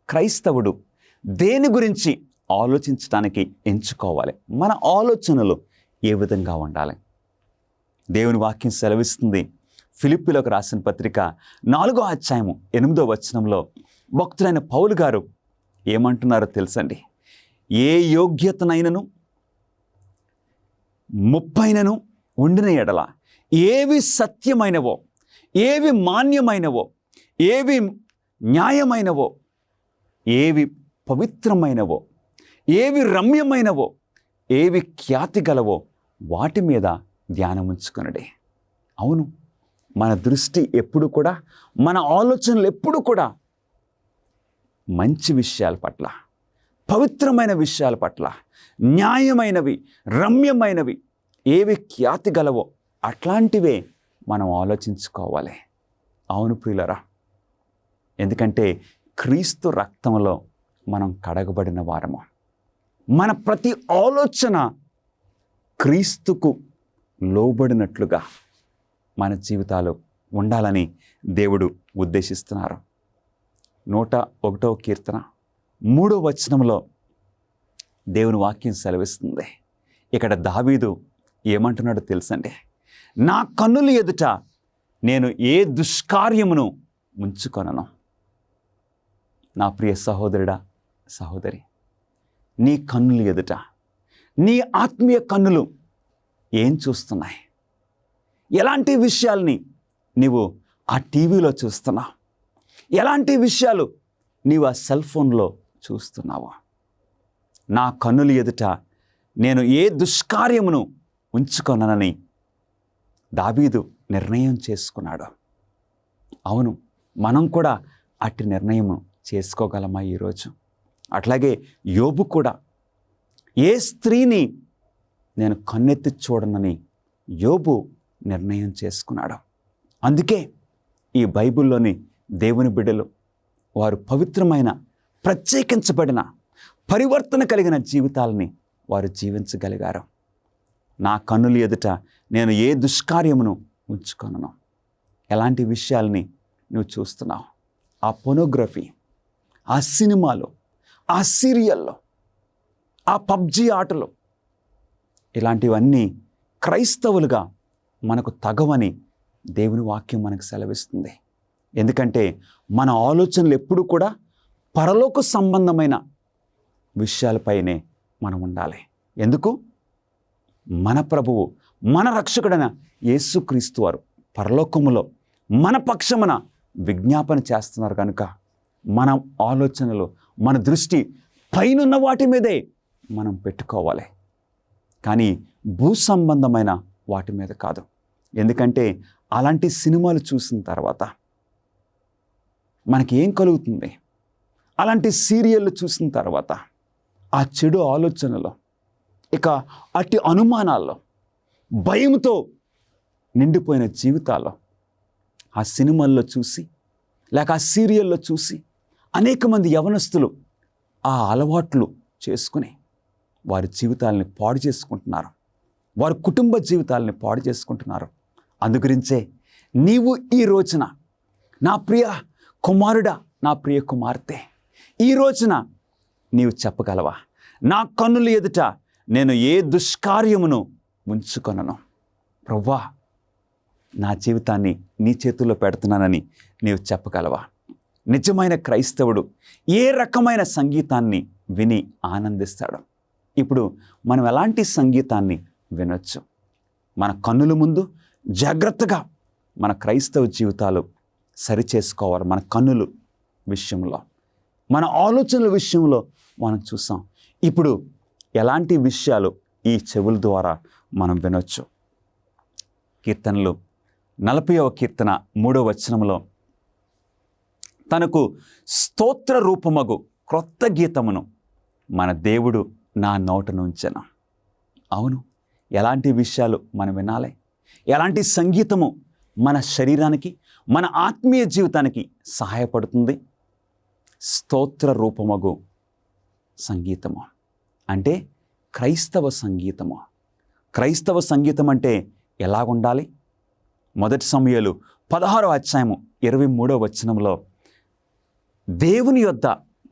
క్రైస్తవుడు దేని గురించి ఆలోచించడానికి ఎంచుకోవాలి? మన ఆలోచనలు ఏ విధంగా ఉండాలి? దేవుని వాక్యం సెలవిస్తుంది. ఫిలిప్పీలకు రాసిన పత్రిక 4వ అధ్యాయము 8వ వచనంలో భక్తులైన పౌలు గారు ఏమంటున్నారో తెలుసండి. ఏ యోగ్యతనైనను ముప్పైనను ఉండిన ఎడల ఏవి సత్యమైనవో, ఏవి మాన్యమైనవో, ఏవి న్యాయమైనవో, ఏవి పవిత్రమైనవో, ఏవి రమ్యమైనవో, ఏవి ఖ్యాతి గలవో వాటి మీద ధ్యానముంచుకొనుడే. అవును, మన దృష్టి ఎప్పుడు కూడా, మన ఆలోచనలు ఎప్పుడు కూడా మంచి విషయాల పట్ల, పవిత్రమైన విషయాల పట్ల, న్యాయమైనవి, రమ్యమైనవి, ఏవి ఖ్యాతి గలవో అట్లాంటివే మనం ఆలోచించుకోవాలి. అవును ప్రియులరా, ఎందుకంటే క్రీస్తు రక్తంలో మనం కడగబడిన వారము. మన ప్రతి ఆలోచన క్రీస్తుకు లోబడినట్లుగా మన జీవితాలు ఉండాలని దేవుడు ఉద్దేశిస్తున్నారు. 101వ కీర్తన 3వ వచనంలో దేవుని వాక్యం సెలవిస్తుంది. ఇక్కడ దావీదు ఏమంటున్నాడో తెలుసండి. నా కన్నుల ఎదుట నేను ఏ దుష్కార్యమును ఉంచుకొనను. నా ప్రియ సహోదరుడా, సహోదరి, నీ కన్నుల ఎదుట, నీ ఆత్మీయ కన్నులు ఏం చూస్తున్నాయి? ఎలాంటి విషయాల్ని నీవు ఆ టీవీలో చూస్తున్నావు? ఎలాంటి విషయాలు నీవు ఆ సెల్ ఫోన్లో చూస్తున్నావు? నా కన్నుల ఎదుట నేను ఏ దుష్కార్యమును ఉంచుకొననని దావీదు నిర్ణయం చేసుకున్నాడు. అవును, మనం కూడా అట్టి నిర్ణయము చేసుకోగలమా ఈరోజు? అట్లాగే యోబు కూడా ఏ స్త్రీని నేను కన్నెత్తి చూడనని యోబు నిర్ణయం చేసుకున్నాడు. అందుకే ఈ బైబిల్లోని దేవుని బిడ్డలు వారు పవిత్రమైన, ప్రత్యేకించబడిన, పరివర్తన కలిగిన జీవితాలని వారు జీవించగలిగారు. నా కన్నుల ఎదుట నేను ఏ దుష్కార్యమును ఉంచుకొనను. ఎలాంటి విషయాల్ని నువ్వు చూస్తున్నావు? ఆ పోనోగ్రఫీ, ఆ సినిమాలో, ఆ సీరియల్లో, ఆ పబ్జీ ఆటలు, ఇలాంటివన్నీ క్రైస్తవులుగా మనకు తగవని దేవుని వాక్యం మనకు సెలవిస్తుంది. ఎందుకంటే మన ఆలోచనలు ఎప్పుడు కూడా పరలోక సంబంధమైన విషయాలపైనే మనం ఉండాలి. ఎందుకు? మన ప్రభువు, మన రక్షకుడైన యేసుక్రీస్తు వారు పరలోకములో మన పక్షమున విజ్ఞాపన చేస్తున్నారు కనుక మన ఆలోచనలు, మన దృష్టి పైనున్న వాటి మీదే మనం పెట్టుకోవాలి, కానీ భూ సంబంధమైన వాటి మీద కాదు. ఎందుకంటే అలాంటి సినిమాలు చూసిన తర్వాత మనకి ఏం కలుగుతుంది? అలాంటి సీరియళ్ళు చూసిన తర్వాత ఆ చెడు ఆలోచనలో, ఇక అట్టి అనుమానాల్లో, భయంతో నిండిపోయిన జీవితాల్లో ఆ సినిమాల్లో చూసి, లేక ఆ సీరియల్లో చూసి అనేక మంది యవనస్తులు ఆ అలవాట్లు చేసుకుని వారి జీవితాలని పాడు చేసుకుంటున్నారు, వారి కుటుంబ జీవితాలని పాడు చేసుకుంటున్నారు. అందుగురించే నీవు ఈ రోజున, నా ప్రియ కుమారుడా, నా ప్రియ కుమార్తె, ఈ రోజున నీవు చెప్పగలవా, నా కన్నుల ఎదుట నేను ఏ దుష్కార్యమును ఉంచుకొనను, ప్రభువా నా జీవితాన్ని నీ చేతుల్లో పెడుతున్నానని నీవు చెప్పగలవా? నిజమైన క్రైస్తవుడు ఏ రకమైన సంగీతాన్ని విని ఆనందిస్తాడు? ఇప్పుడు మనం ఎలాంటి సంగీతాన్ని వినొచ్చు? మన కన్నుల ముందు జాగ్రత్తగా మన క్రైస్తవ జీవితాలు సరిచేసుకోవాలి. మన కన్నుల విషయంలో, మన ఆలోచనల విషయంలో మనం చూసాం. ఇప్పుడు ఎలాంటి విషయాలు ఈ చెవుల ద్వారా మనం వినొచ్చు? కీర్తనలు 40వ కీర్తన 3వ వచనంలో, తనకు స్తోత్ర రూపమగు క్రొత్త గీతమును మన దేవుడు నా నోట నుంచెను. అవును, ఎలాంటి విషయాలు మనం వినాలి? ఎలాంటి సంగీతము మన శరీరానికి, మన ఆత్మీయ జీవితానికి సహాయపడుతుంది? స్తోత్ర రూపమగు సంగీతము అంటే క్రైస్తవ సంగీతము. క్రైస్తవ సంగీతం అంటే ఎలాగుండాలి? 1 సమూయేలు 16వ అధ్యాయము 23వ వచనంలో, దేవుని యొద్ద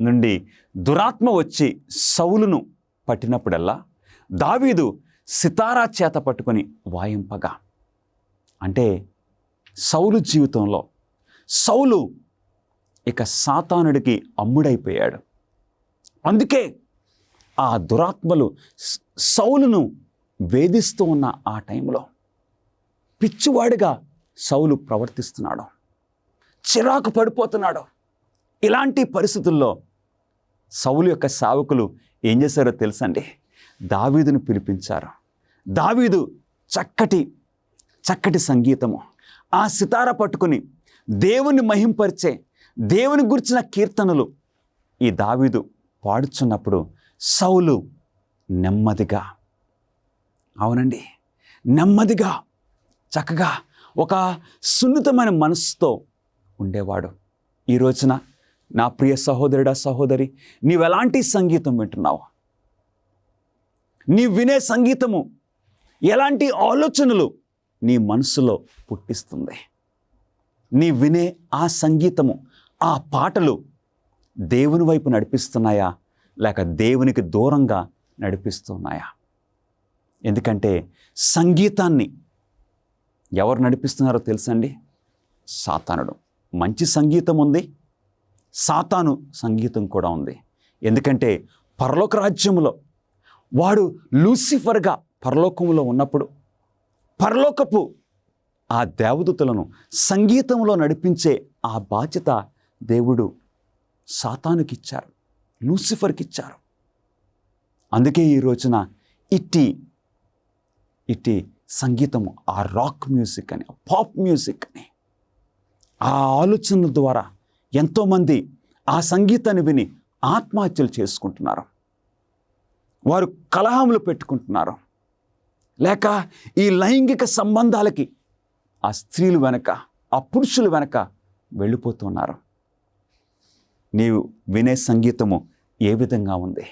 నుండి దురాత్మ వచ్చి సౌలును పట్టినప్పుడల్లా దావీదు సితారా చేత పట్టుకొని వాయింపగా, అంటే సౌలు జీవితంలో సౌలు ఇక సాతానుడికి అమ్ముడైపోయాడు. అందుకే ఆ దురాత్మలు సౌలును వేధిస్తూ ఉన్న ఆ టైంలో పిచ్చివాడిగా సౌలు ప్రవర్తిస్తున్నాడు, చిరాకు పడిపోతున్నాడు. ఇలాంటి పరిస్థితుల్లో సౌలు యొక్క సేవకులు ఏం చేశారో తెలుసండి? దావీదును పిలిపించారు. దావీదు చక్కటి సంగీతము, ఆ సితార పట్టుకుని దేవుని మహింపరిచే, దేవుని గురించిన కీర్తనలు ఈ దావీదు పాడుచున్నప్పుడు సౌలు నెమ్మదిగా, అవునండి, నెమ్మదిగా చక్కగా ఒక సున్నితమైన మనసుతో ఉండేవాడు. ఈ రోజున నా ప్రియ సహోదరుడా, సహోదరి, నీవెలాంటి సంగీతం వింటున్నావు? నీ వినే సంగీతము ఎలాంటి ఆలోచనలు నీ మనసులో పుట్టిస్తుంది? నీ వినే ఆ సంగీతము, ఆ పాటలు దేవుని వైపు నడిపిస్తున్నాయా, లేక దేవునికి దూరంగా నడిపిస్తున్నాయా? ఎందుకంటే సంగీతాన్ని ఎవరు నడిపిస్తున్నారో తెలుసండి? సాతానుడు. మంచి సంగీతం ఉంది, సాతాను సంగీతం కూడా ఉంది. ఎందుకంటే పరలోక రాజ్యంలో వాడు లూసిఫర్గా పరలోకములో ఉన్నప్పుడు పరలోకపు ఆ దేవదూతలను సంగీతంలో నడిపించే ఆ బాధ్యత దేవుడు సాతానుకి ఇచ్చారు, లూసిఫర్కి ఇచ్చారు. అందుకే ఈ రోజున ఇట్టి సంగీతము, ఆ రాక్ మ్యూజిక్ అని, పాప్ మ్యూజిక్ అని, ఆ ఆలోచనల ద్వారా ఎంతోమంది ఆ సంగీతాన్ని విని ఆత్మహత్యలు చేసుకుంటున్నారు. వారు కలహములు పెట్టుకుంటున్నారు, లేక ఈ లైంగిక సంబంధాలకి ఆ స్త్రీలు వెనక, ఆ పురుషుల వెనక వెళ్ళిపోతున్నారు. నీవు వినే సంగీతము ఏ విధంగా ఉంది?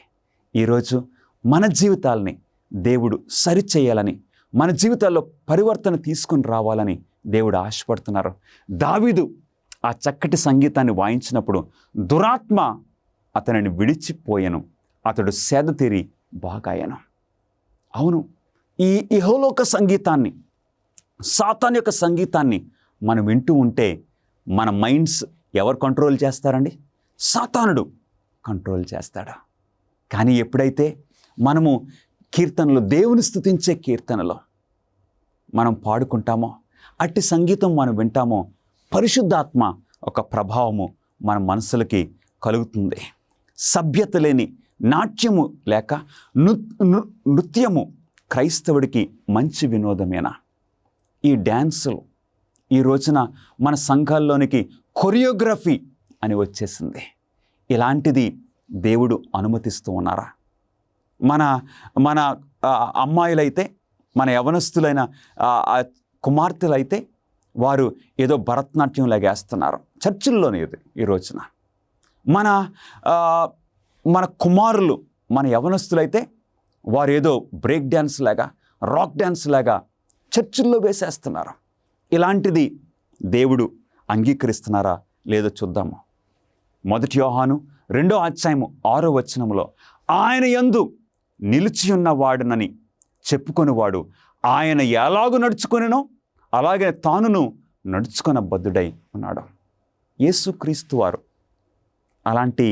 ఈరోజు మన జీవితాలని దేవుడు సరిచేయాలని, మన జీవితాల్లో పరివర్తన తీసుకొని రావాలని దేవుడు ఆశపడుతున్నారు. దావీదు ఆ చక్కటి సంగీతాన్ని వాయించినప్పుడు దురాత్మ అతనిని విడిచిపోయెను, అతడు సేద తీరి బాగాయను. అవును, ఈ ఇహలోక సంగీతాన్ని, సాతాను యొక్క సంగీతాన్ని మనం వింటూ ఉంటే మన మైండ్స్ ఎవరు కంట్రోల్ చేస్తారండి? సాతానుడు కంట్రోల్ చేస్తాడు. కానీ ఎప్పుడైతే మనము కీర్తనలు, దేవుని స్తుతించే కీర్తనలో మనం పాడుకుంటామో, అట్టి సంగీతం మనం వింటామో, పరిశుద్ధాత్మ ఒక ప్రభావము మన మనసులకి కలుగుతుంది. సభ్యత లేని నాట్యము లేక నృత్యము క్రైస్తవుడికి మంచి వినోదమేనా? ఈ డ్యాన్సులు ఈ రోజున మన సంఘాల్లోనికి కొరియోగ్రఫీ అని వచ్చేసింది. ఇలాంటిది దేవుడు అనుమతిస్తూ ఉన్నారా? మన మన అమ్మాయిలైతే, మన యవనస్తులైన కుమార్తెలైతే వారు ఏదో భరతనాట్యం లాగేస్తున్నారు చర్చిల్లోనే ఈ రోజున. మన కుమారులు, మన యవనస్తులైతే వారు ఏదో బ్రేక్ డ్యాన్స్ లాగా, రాక్ డ్యాన్స్ లాగా చర్చిల్లో వేసేస్తున్నారు. ఇలాంటిది దేవుడు అంగీకరిస్తున్నారా లేదో చూద్దాము. 1 యోహాను 2వ అధ్యాయము 6వ వచనములో, ఆయన యందు నిలిచియున్న వాడునని చెప్పుకొనివాడు ఆయన ఎలాగూ నడుచుకొనినో అలాగే తానును నడుచుకొన బద్ధుడై ఉన్నాడు. యేసుక్రీస్తు వారు అలాంటి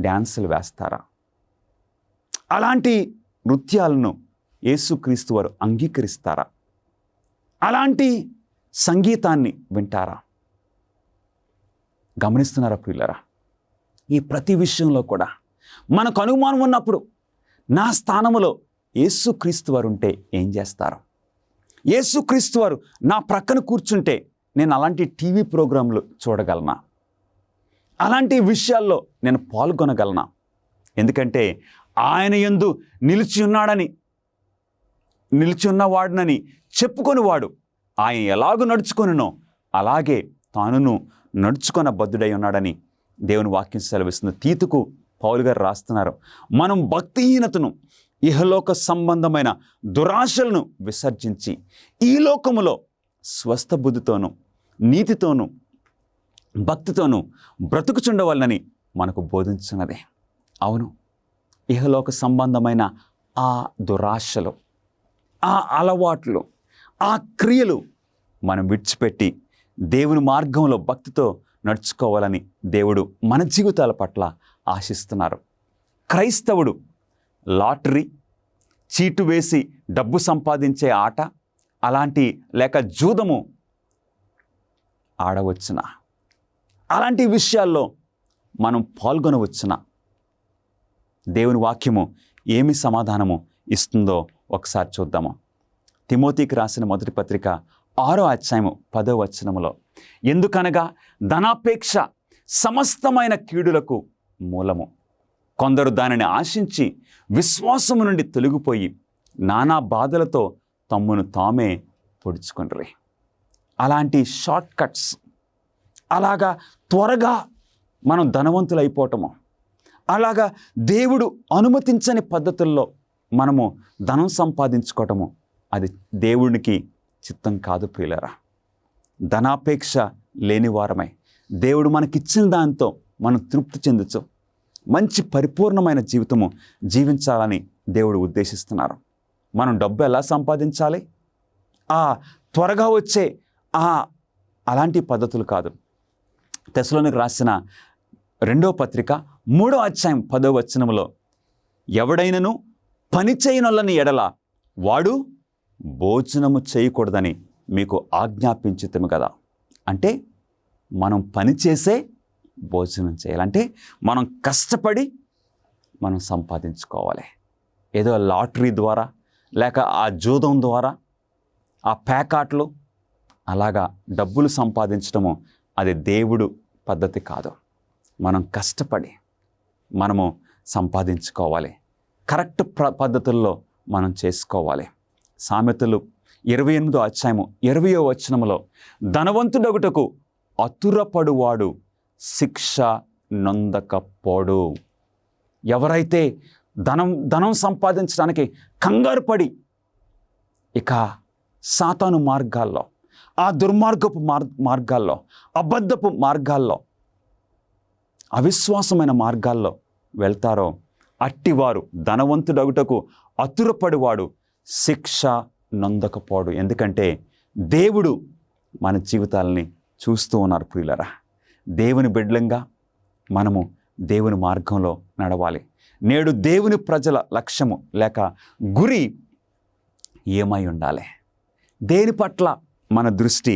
డ్యాన్సులు వేస్తారా? అలాంటి నృత్యాలను యేసుక్రీస్తు వారు అంగీకరిస్తారా? అలాంటి సంగీతాన్ని వింటారా? గమనిస్తున్నారా ప్రియులారా? ఈ ప్రతి విషయంలో కూడా మనకు అనుమానం ఉన్నప్పుడు, నా స్థానములో యేసుక్రీస్తు వారు ఉంటే ఏం చేస్తారు? యేసుక్రీస్తు వారు నా ప్రక్కన కూర్చుంటే నేను అలాంటి టీవీ ప్రోగ్రాంలు చూడగలనా? అలాంటి విషయాల్లో నేను పాల్గొనగలనా? ఎందుకంటే ఆయన యందు నిలిచి ఉన్నవాడునని చెప్పుకొని వాడు ఆయన ఎలాగూ నడుచుకొనినో అలాగే తానును నడుచుకొన బద్ధుడై ఉన్నాడని దేవుని వాక్యం సెలవిస్తుంది. తీతుకు పౌలు గారు రాస్తున్నారు, మనం భక్తిహీనతను, ఇహలోక సంబంధమైన దురాశలను విసర్జించి ఈ లోకములో స్వస్థ బుద్ధితోనూ నీతితోనూ భక్తితోనూ బ్రతుకుచుండవలనని మనకు బోధించున్నదే. అవును, ఇహలోక సంబంధమైన ఆ దురాశలు, ఆ అలవాట్లు, ఆ క్రియలు మనం విడిచిపెట్టి దేవుని మార్గంలో భక్తితో నడుచుకోవాలని దేవుడు మన జీవితాల పట్ల ఆశిస్తున్నారు. క్రైస్తవుడు లాటరీ, చీటు వేసి డబ్బు సంపాదించే ఆట అలాంటి లేక జూదము ఆడవచ్చునా? అలాంటి విషయాల్లో మనం పాల్గొనవచ్చునా? దేవుని వాక్యము ఏమి సమాధానము ఇస్తుందో ఒకసారి చూద్దాము. తిమోతికి రాసిన 1వ పత్రిక 6వ అధ్యాయము 10వ వచనములో, ఎందుకనగా ధనాపేక్ష సమస్తమైన కీడులకు మూలము, కొందరు దానిని ఆశించి విశ్వాసము నుండి తొలగిపోయి నానా బాధలతో తమ్మును తామే పొడుచుకొండ్రి. అలాంటి షార్ట్ కట్స్, అలాగా త్వరగా మనం ధనవంతులైపోవటము, అలాగా దేవుడు అనుమతించని పద్ధతుల్లో మనము ధనం సంపాదించుకోవటము, అది దేవునికి చిత్తం కాదు ప్రియులారా. ధనాపేక్ష లేనివారమై దేవుడు మనకిచ్చిన దాంతో మనం తృప్తి చెందొచ్చు, మంచి పరిపూర్ణమైన జీవితము జీవించాలని దేవుడు ఉద్దేశిస్తున్నారు. మనం డబ్బు ఎలా సంపాదించాలి? త్వరగా వచ్చే అలాంటి పద్ధతులు కాదు. తెస్సలోనికి రాసిన 2వ పత్రిక 3వ అధ్యాయం 10వ వచనములో, ఎవడైనను పని చేయనొల్లని ఎడల వాడు భోజనము చేయకూడదని మీకు ఆజ్ఞాపించుతాము కదా. అంటే మనం పని చేసే భోజనం చేయాలంటే మనం కష్టపడి మనం సంపాదించుకోవాలి. ఏదో లాటరీ ద్వారా లేక ఆ జూదం ద్వారా, ఆ పేకాట్లు అలాగా డబ్బులు సంపాదించడము అది దేవుడు పద్ధతి కాదు. మనం కష్టపడి మనము సంపాదించుకోవాలి, కరెక్ట్ పద్ధతుల్లో మనం చేసుకోవాలి. సామెతలు 28వ అధ్యాయము 20వ వచనములో, ధనవంతుడగుటకు అతురపడువాడు శిక్ష నొందకపోడు. ఎవరైతే ధనం సంపాదించడానికి కంగారు పడి ఇక సాతాను మార్గాల్లో, ఆ దుర్మార్గపు మార్గాల్లో, అబద్ధపు మార్గాల్లో, అవిశ్వాసమైన మార్గాల్లో వెళ్తారో అట్టివారు ధనవంతుడగుటకు అతురపడివాడు శిక్ష నొందకపోడు. ఎందుకంటే దేవుడు మన జీవితాలని చూస్తూ ఉన్నారు ప్రియులరా. దేవుని బిడ్డలంగా మనము దేవుని మార్గంలో నడవాలి. నేడు దేవుని ప్రజల లక్ష్యము లేక గురి ఏమై ఉండాలి? దేని పట్ల మన దృష్టి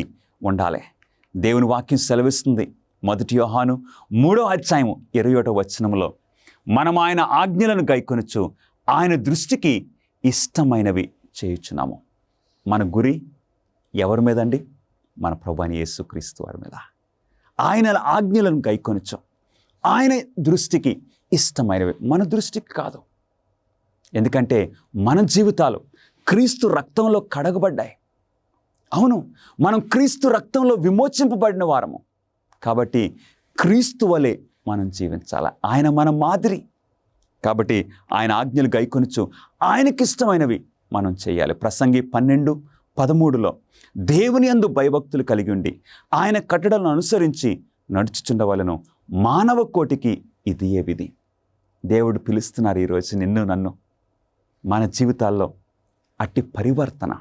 ఉండాలి? దేవుని వాక్యం సెలవిస్తుంది. 1 యోహాను 3:21 మనం ఆయన ఆజ్ఞలను గైకొనుచు ఆయన దృష్టికి ఇష్టమైనవి చేయుచున్నాము. మన గురి ఎవరి మీద అండి? మన ప్రభువైన యేసుక్రీస్తు వారి మీద. ఆయన ఆజ్ఞలను గైకొనుచు ఆయన దృష్టికి ఇష్టమైనవి, మన దృష్టికి కాదు. ఎందుకంటే మన జీవితాలు క్రీస్తు రక్తంలో కడగబడ్డాయి. అవును, మనం క్రీస్తు రక్తంలో విమోచింపబడిన వారము. కాబట్టి క్రీస్తు వలె మనం జీవించాలి. ఆయన మన మాదిరి. కాబట్టి ఆయన ఆజ్ఞలు గైకొనుచు ఆయనకిష్టమైనవి మనం చేయాలి. ప్రసంగి 12:13 దేవుని యందు భయభక్తులు కలిగి ఉండి ఆయన కట్టడలను అనుసరించి నడుచుచుండవలెను, మానవ కోటికి ఇది ఏ విధి. దేవుడు పిలుస్తున్నారు ఈరోజు నిన్ను నన్ను. మన జీవితాల్లో అట్టి పరివర్తన,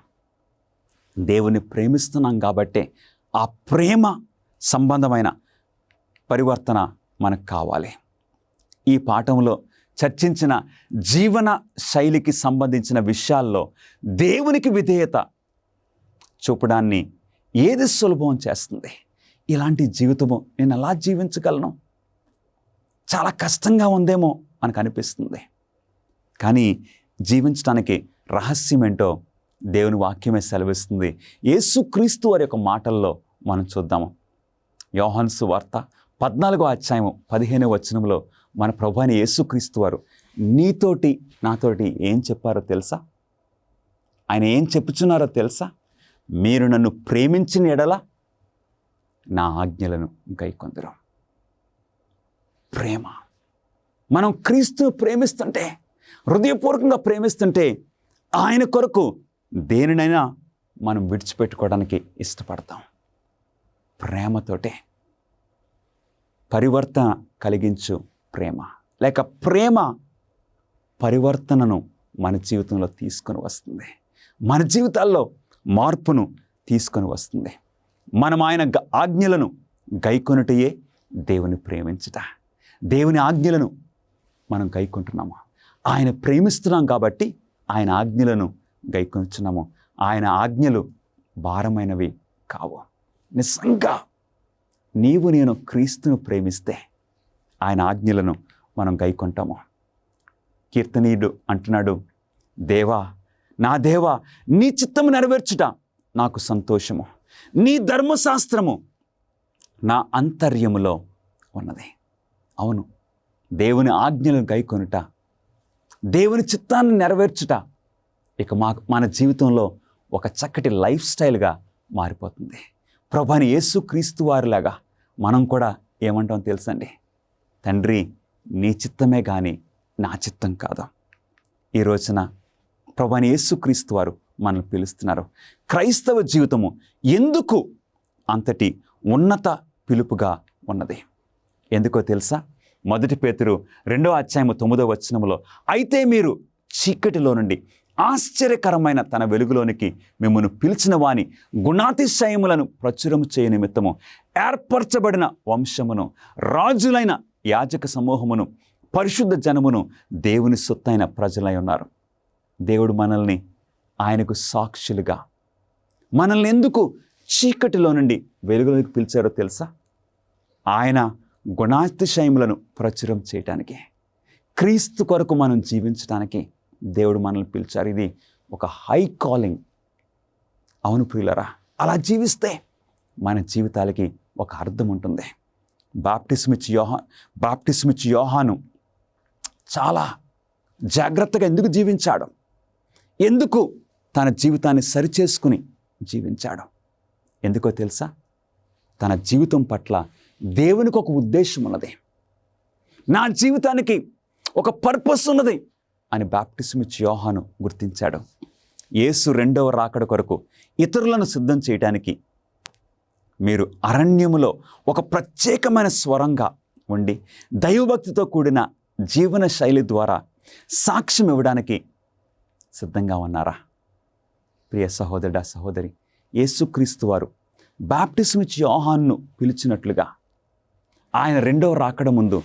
దేవుని ప్రేమిస్తున్నాం కాబట్టే ఆ ప్రేమ సంబంధమైన పరివర్తన మనకు కావాలి. ఈ పాఠంలో చర్చించిన జీవన శైలికి సంబంధించిన విషయాల్లో దేవునికి విధేయత చూపడాన్ని ఏది సులభం చేస్తుంది? ఇలాంటి జీవితము నేను ఎలా జీవించగలను? చాలా కష్టంగా ఉందేమో మనకు అనిపిస్తుంది. కానీ జీవించడానికి రహస్యం ఏంటో దేవుని వాక్యమే సెలవిస్తుంది. యేసుక్రీస్తు వారి యొక్క మాటల్లో మనం చూద్దాము. యోహాను సువార్త 14:15 మన ప్రభువైన యేసుక్రీస్తు వారు నీతోటి నాతోటి ఏం చెప్పారో తెలుసా? ఆయన ఏం చెప్పుచున్నారో తెలుసా? మీరు నన్ను ప్రేమించిన ఎడల నా ఆజ్ఞలను గైకొందురు. ప్రేమ. మనం క్రీస్తును ప్రేమిస్తుంటే, హృదయపూర్వకంగా ప్రేమిస్తుంటే ఆయన కొరకు దేనినైనా మనం విడిచిపెట్టుకోవడానికి ఇష్టపడతాం. ప్రేమతోటే. పరివర్తన కలిగించు ప్రేమ, లేక ప్రేమ పరివర్తనను మన జీవితంలో తీసుకొని వస్తుంది. మన జీవితాల్లో మార్పును తీసుకొని వస్తుంది. మనం ఆయన ఆజ్ఞలను గైకొనుటయే దేవుని ప్రేమించుట. దేవుని ఆజ్ఞలను మనం గైకొంటున్నాము. ఆయన ప్రేమిస్తున్నాం కాబట్టి ఆయన ఆజ్ఞలను గైకొంటున్నాము. ఆయన ఆజ్ఞలు భారమైనవి కావు. నిజంగా నీవు నేను క్రీస్తును ప్రేమిస్తే ఆయన ఆజ్ఞలను మనం గైకొంటాము. కీర్తనీయుడు అంటున్నాడు, దేవా నా దేవా నీ చిత్తము నెరవేర్చుట నాకు సంతోషము, నీ ధర్మశాస్త్రము నా అంతర్యములో ఉన్నది. అవును, దేవుని ఆజ్ఞలను గైకొనుట, దేవుని చిత్తాన్ని నెరవేర్చుట ఇక మన జీవితంలో ఒక చక్కటి లైఫ్ స్టైల్గా మారిపోతుంది. ప్రభువైన యేసుక్రీస్తు వారిలాగా మనం కూడా ఏమంటాం తెలుసండి? తండ్రి నీ చిత్తమే కానీ నా చిత్తం కాదు. ఈ రోజున ప్రభువైన యేసుక్రీస్తు వారు మనల్ని పిలుస్తున్నారు. క్రైస్తవ జీవితము ఎందుకు అంతటి ఉన్నత పిలుపుగా ఉన్నది? ఎందుకో తెలుసా? 1 పేతురు 2:9 అయితే మీరు చీకటిలో నుండి ఆశ్చర్యకరమైన తన వెలుగులోనికి మిమ్మల్ని పిలిచిన వాని గుణాతిశయములను ప్రచురము చేయ నిమిత్తము ఏర్పరచబడిన వంశమును, రాజులైన యాజక సమూహమును, పరిశుద్ధ జనమును, దేవుని సొత్తైన ప్రజలై ఉన్నారు. దేవుడు మనల్ని ఆయనకు సాక్షులుగా, మనల్ని ఎందుకు చీకటిలో నుండి వెలుగులోకి పిలిచారో తెలుసా? ఆయన గుణాతిశయములను ప్రచురం చేయటానికి, క్రీస్తు కొరకు మనం జీవించడానికి దేవుడు మనల్ని పిలిచారు. ఇది ఒక హై కాలింగ్. అవును ప్రియులరా, అలా జీవిస్తే మన జీవితాలకి ఒక అర్థం ఉంటుంది. బాప్టిస్మిచ్చి యోహాను చాలా జాగ్రత్తగా ఎందుకు జీవించాడు? ఎందుకు తన జీవితాన్ని సరిచేసుకుని జీవించాడు? ఎందుకో తెలుసా? తన జీవితం పట్ల దేవునికి ఒక ఉద్దేశం ఉన్నది. నా జీవితానికి ఒక పర్పస్ ఉన్నది అని బాప్టిస్మిచ్చి యోహాను గుర్తించాడు. యేసు 2వ రాకడ కొరకు ఇతరులను సిద్ధం చేయడానికి మీరు అరణ్యములో ఒక ప్రత్యేకమైన స్వరంగా ఉండి దైవభక్తితో కూడిన జీవన శైలి ద్వారా సాక్ష్యం ఇవ్వడానికి సిద్ధంగా ఉన్నారా? ప్రియ సహోదరుడా, సహోదరి, యేసుక్రీస్తు వారు బాప్టిజం ఇచ్చి యోహాన్ను పిలిచినట్లుగా ఆయన రెండవ రాకడ ముందు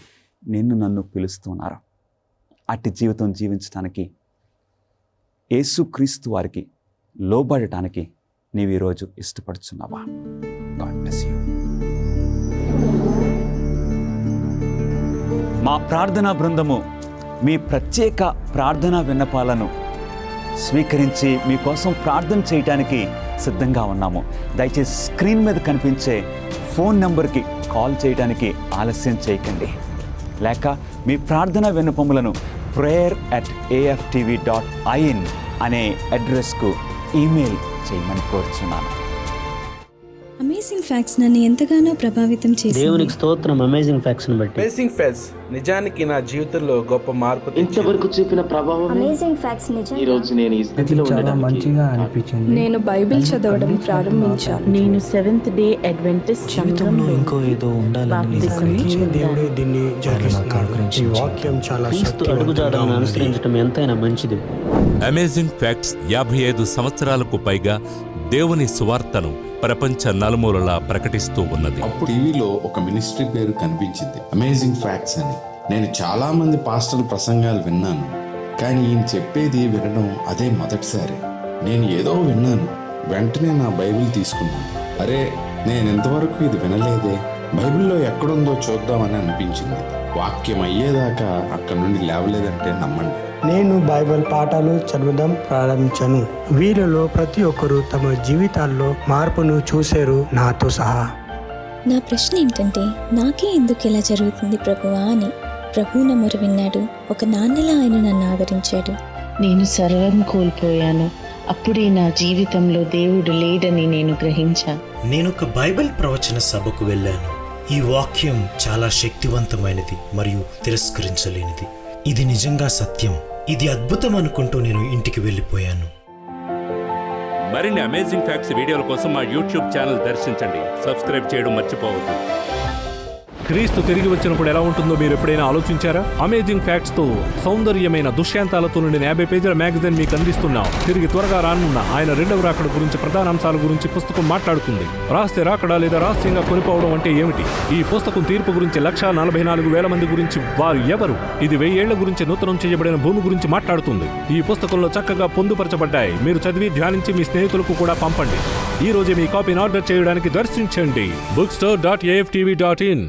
నన్ను పిలుస్తున్నారు. అట్టి జీవితం జీవించడానికి, యేసుక్రీస్తు వారికి లోబడటానికి నీవు ఈరోజు ఇష్టపడుచున్నావా? God bless you. మా ప్రార్థనా బృందము మీ ప్రత్యేక ప్రార్థనా విన్నపాలను స్వీకరించి మీకోసం ప్రార్థన చేయడానికి సిద్ధంగా ఉన్నాము. దయచేసి స్క్రీన్ మీద కనిపించే ఫోన్ నెంబర్కి కాల్ చేయడానికి ఆలస్యం చేయకండి. లేక మీ ప్రార్థనా విన్నపములను prayer@aftv.in అనే అడ్రస్కు ఈమెయిల్ చేయమని కోరుచున్నాను. అమేజింగ్ ఫ్యాక్ట్స్ నన్ను ఎంతగానో ప్రభావితం చేసింది. దేవునికి స్తోత్రం. అమేజింగ్ ఫ్యాక్ట్స్ బట్టి అమేజింగ్ ఫ్యాక్ట్స్ నిజానికి నా జీవితంలో గొప్ప మార్పు ఇంతవరకు చూపిన ప్రభావం అమేజింగ్ ఫ్యాక్ట్స్ ఈ రోజు నేను ఈ స్థితిలో మంచిగా అనిపించింది. నేను బైబిల్ చదవడం ప్రారంభించాను. నేను సెవెంత్ డే అడ్వెంటిస్ట్ జీవితంలో ఇంకో ఏదో ఉండాలని దేవుడే దీన్ని జరిగిస్తున్నాడు. ఈ వాక్యం చాలా క్రీస్తు అడుగుజాడలను అనుసరించడం ఎంతైనా మంచిది. అమేజింగ్ ఫ్యాక్ట్స్ 55 సంవత్సరాలకు పైగా దేవుని సువార్తను ప్రపంచ నలుమూలలా ప్రకటిస్తూ ఉన్నది. టీవీలో ఒక మినిస్ట్రీ పేరు కనిపించింది, అమేజింగ్ ఫ్యాక్ట్స్ అని. నేను చాలా మంది పాస్టర్ల ప్రసంగాలు విన్నాను, కానీ ఈయన చెప్పేది వినడం అదే మొదటిసారి. నేను ఏదో విన్నాను, వెంటనే నా బైబిల్ తీసుకున్నాను. అరే, నేను ఇంతవరకు ఇది వినలేదే, బైబిల్లో ఎక్కడుందో చూద్దామని అనిపించింది. వాక్యం అయ్యేదాకా అక్కడి నుండి లేవలేదంటే నమ్మండి. నేను బైబిల్ పాఠాలు చదవడం ప్రారంభించాను. వీళ్ళలో ప్రతి ఒక్కరూ తమ జీవితాల్లో మార్పును చూశారు, నాతో సహా. నా ప్రశ్న ఏంటంటే, నాకే ఎందుకు ఇలా జరుగుతుంది ప్రభువా అని. ప్రభు నా మొర విన్నాడు. ఒక నాన్నలా ఆయన నన్ను ఆదరించాడు. నేను సర్వం కోల్పోయాను. అప్పుడే నా జీవితంలో దేవుడు లేడని నేను గ్రహించాను. నేను ఒక బైబిల్ ప్రవచన సభకు వెళ్ళాను. ఈ వాక్యం చాలా శక్తివంతమైనది మరియు తిరస్కరించలేనిది. ఇది నిజంగా సత్యం, ఇది అద్భుతం అనుకుంటూ నేను ఇంటికి వెళ్ళిపోయాను. మరిన్ని అమేజింగ్ ఫ్యాక్ట్స్ వీడియోల కోసం మా యూట్యూబ్ ఛానల్ దర్శించండి. సబ్స్క్రైబ్ చేయడం మర్చిపోవద్దు. క్రీస్తు తిరిగి వచ్చినప్పుడు ఎలా ఉంటుందో మీరు ఎప్పుడైనా ఆలోచించారా? అమేజింగ్ ఫ్యాక్ట్స్ తో సౌందర్యమైన దృశ్యాంతాలతో నిండిన 50 పేజీల మ్యాగజైన్ మీకు అందిస్తున్నాం. తిరిగి త్వరగా రానున్న ఆయన రెండవ రాకడ గురించి, ప్రధాన అంశాల గురించి పుస్తకం మాట్లాడుతుంది. రహస్య రాకడ లేదా రహస్యంగా కొనిపోవడం అంటే ఏమిటి? ఈ పుస్తకం తీర్పు గురించి, 1,44,000 మంది గురించి, వారు ఎవరు, ఇది 1000 ఏళ్ల గురించి, నూతనం చేయబడిన భూమి గురించి మాట్లాడుతుంది. ఈ పుస్తకంలో చక్కగా పొందుపరచబడ్డాయి. మీరు చదివి ధ్యానించి మీ స్నేహితులకు కూడా పంపండి. ఈ రోజే మీ కాపీని ఆర్డర్ చేయడానికి దర్శించండి bookstore.aftv.in.